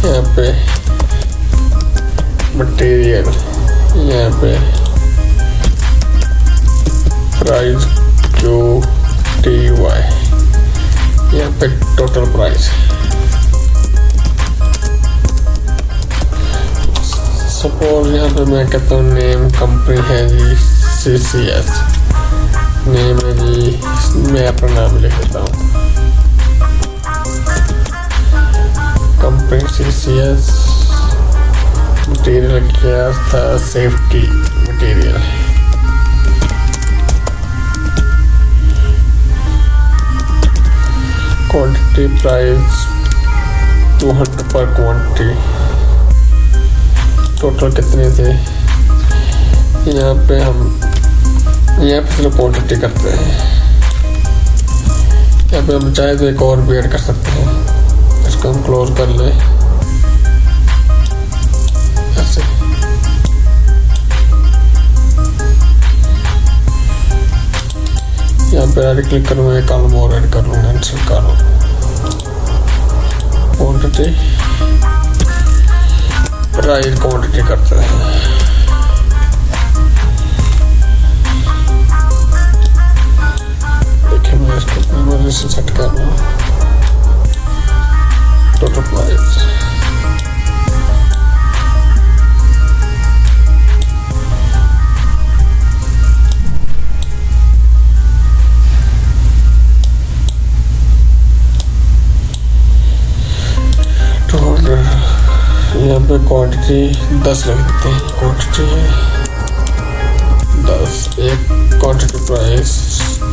यहाँ पे मटेरियल, यहाँ पे प्राइस QTY, यहाँ पे टोटल प्राइस। सपोज यहाँ पे मैं कहता हूँ नेम, कंपनी है जी CCS, नेम है जी, मैं अपना नाम लिख देता हूँ, कंपनी CCS, मटेरियल क्या था, सेफ्टी मटेरियल, क्वांटिटी प्राइस 200 पर क्वांटिटी, टोटल कितने थे। यहाँ पे सिर्फ क्वांटिटी करते हैं। यहाँ पे हम चाहे तो एक और भी ऐड कर सकते हैं। इसको हम क्लोज कर लें ऐसे। यहाँ पे ऐड क्लिक करूँगा, एक कॉलम और ऐड कर लूँगा, insert column, quantity price, quantity करते हैं। देखिए मैं इसको अपनी मर्जी से सेट कर रहा हूँ, टोटल प्राइस। यहाँ पे क्वांटिटी 10 रख देते हैं, क्वांटिटी है 10, एक क्वांटिटी प्राइस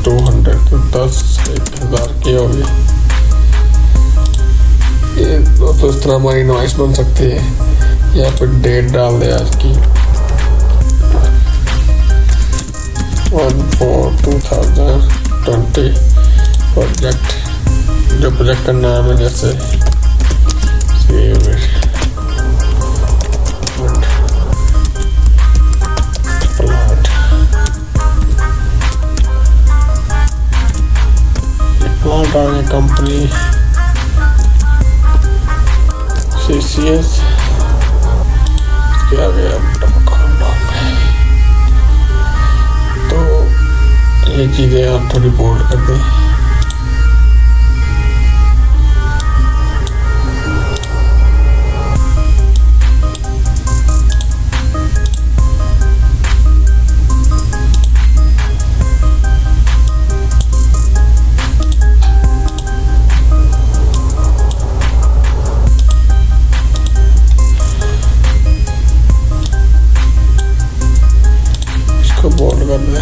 200, तो 10 1000 की होगी। ये तो इस तरह हमारी इनवॉइस बन सकती है। यहाँ पे डेट डाल दे आज की 1/4/2020, प्रोजेक्ट, जो प्रोजेक्ट का नाम है, जैसे कंपनी CCS, इसके आगे तो ये चीज़ें आप थोड़ी बोल्ड कर दें। बोल्ड कर दे।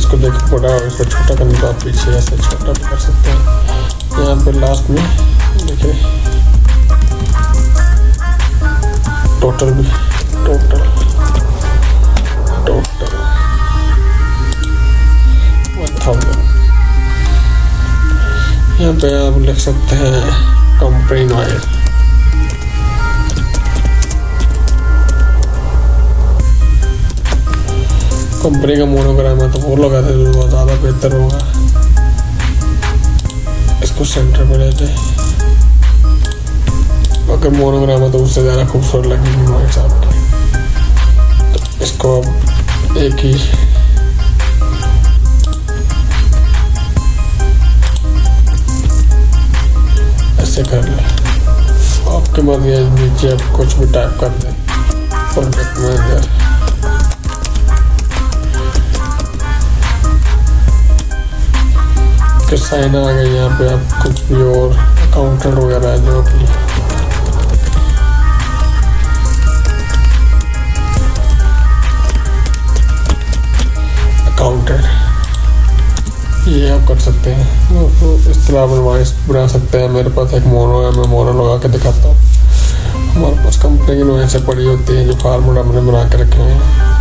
इसको देखो बड़ा और इसको छोटा करने का पीछे ऐसे छोटा भी कर सकते हैं। यहाँ पे लास्ट में देखिए टोटल 1000। यहाँ पे आप लिख सकते हैं कंप्रेन ऑयल। कंपनी का मोनोग्राम है तो वो लगाते तो बहुत ज़्यादा बेहतर होगा। इसको सेंटर पे लेते, अगर मोनोग्राम है तो उससे ज़्यादा खूबसूरत लगेगी हमारे साथ की। तो इसको अब एक ही ऐसे कर ले। आपके बाद ये नीचे आप कुछ भी टाइप कर दें प्रोडक्ट मैनेजर। के साइन आ गए। यहाँ पे आप कुछ भी और अकाउंटेंट वगैरह है जो अपनी अकाउंटेंट ये आप कर सकते हैं। तो इस तरह आप बना सकते हैं। मेरे पास एक मोनो है, मैं मोनो लगा के दिखाता हूँ। हमारे पास कंपनी की नोएं से पड़ी होती है जो फार्मूला हमने बना के रखे हैं।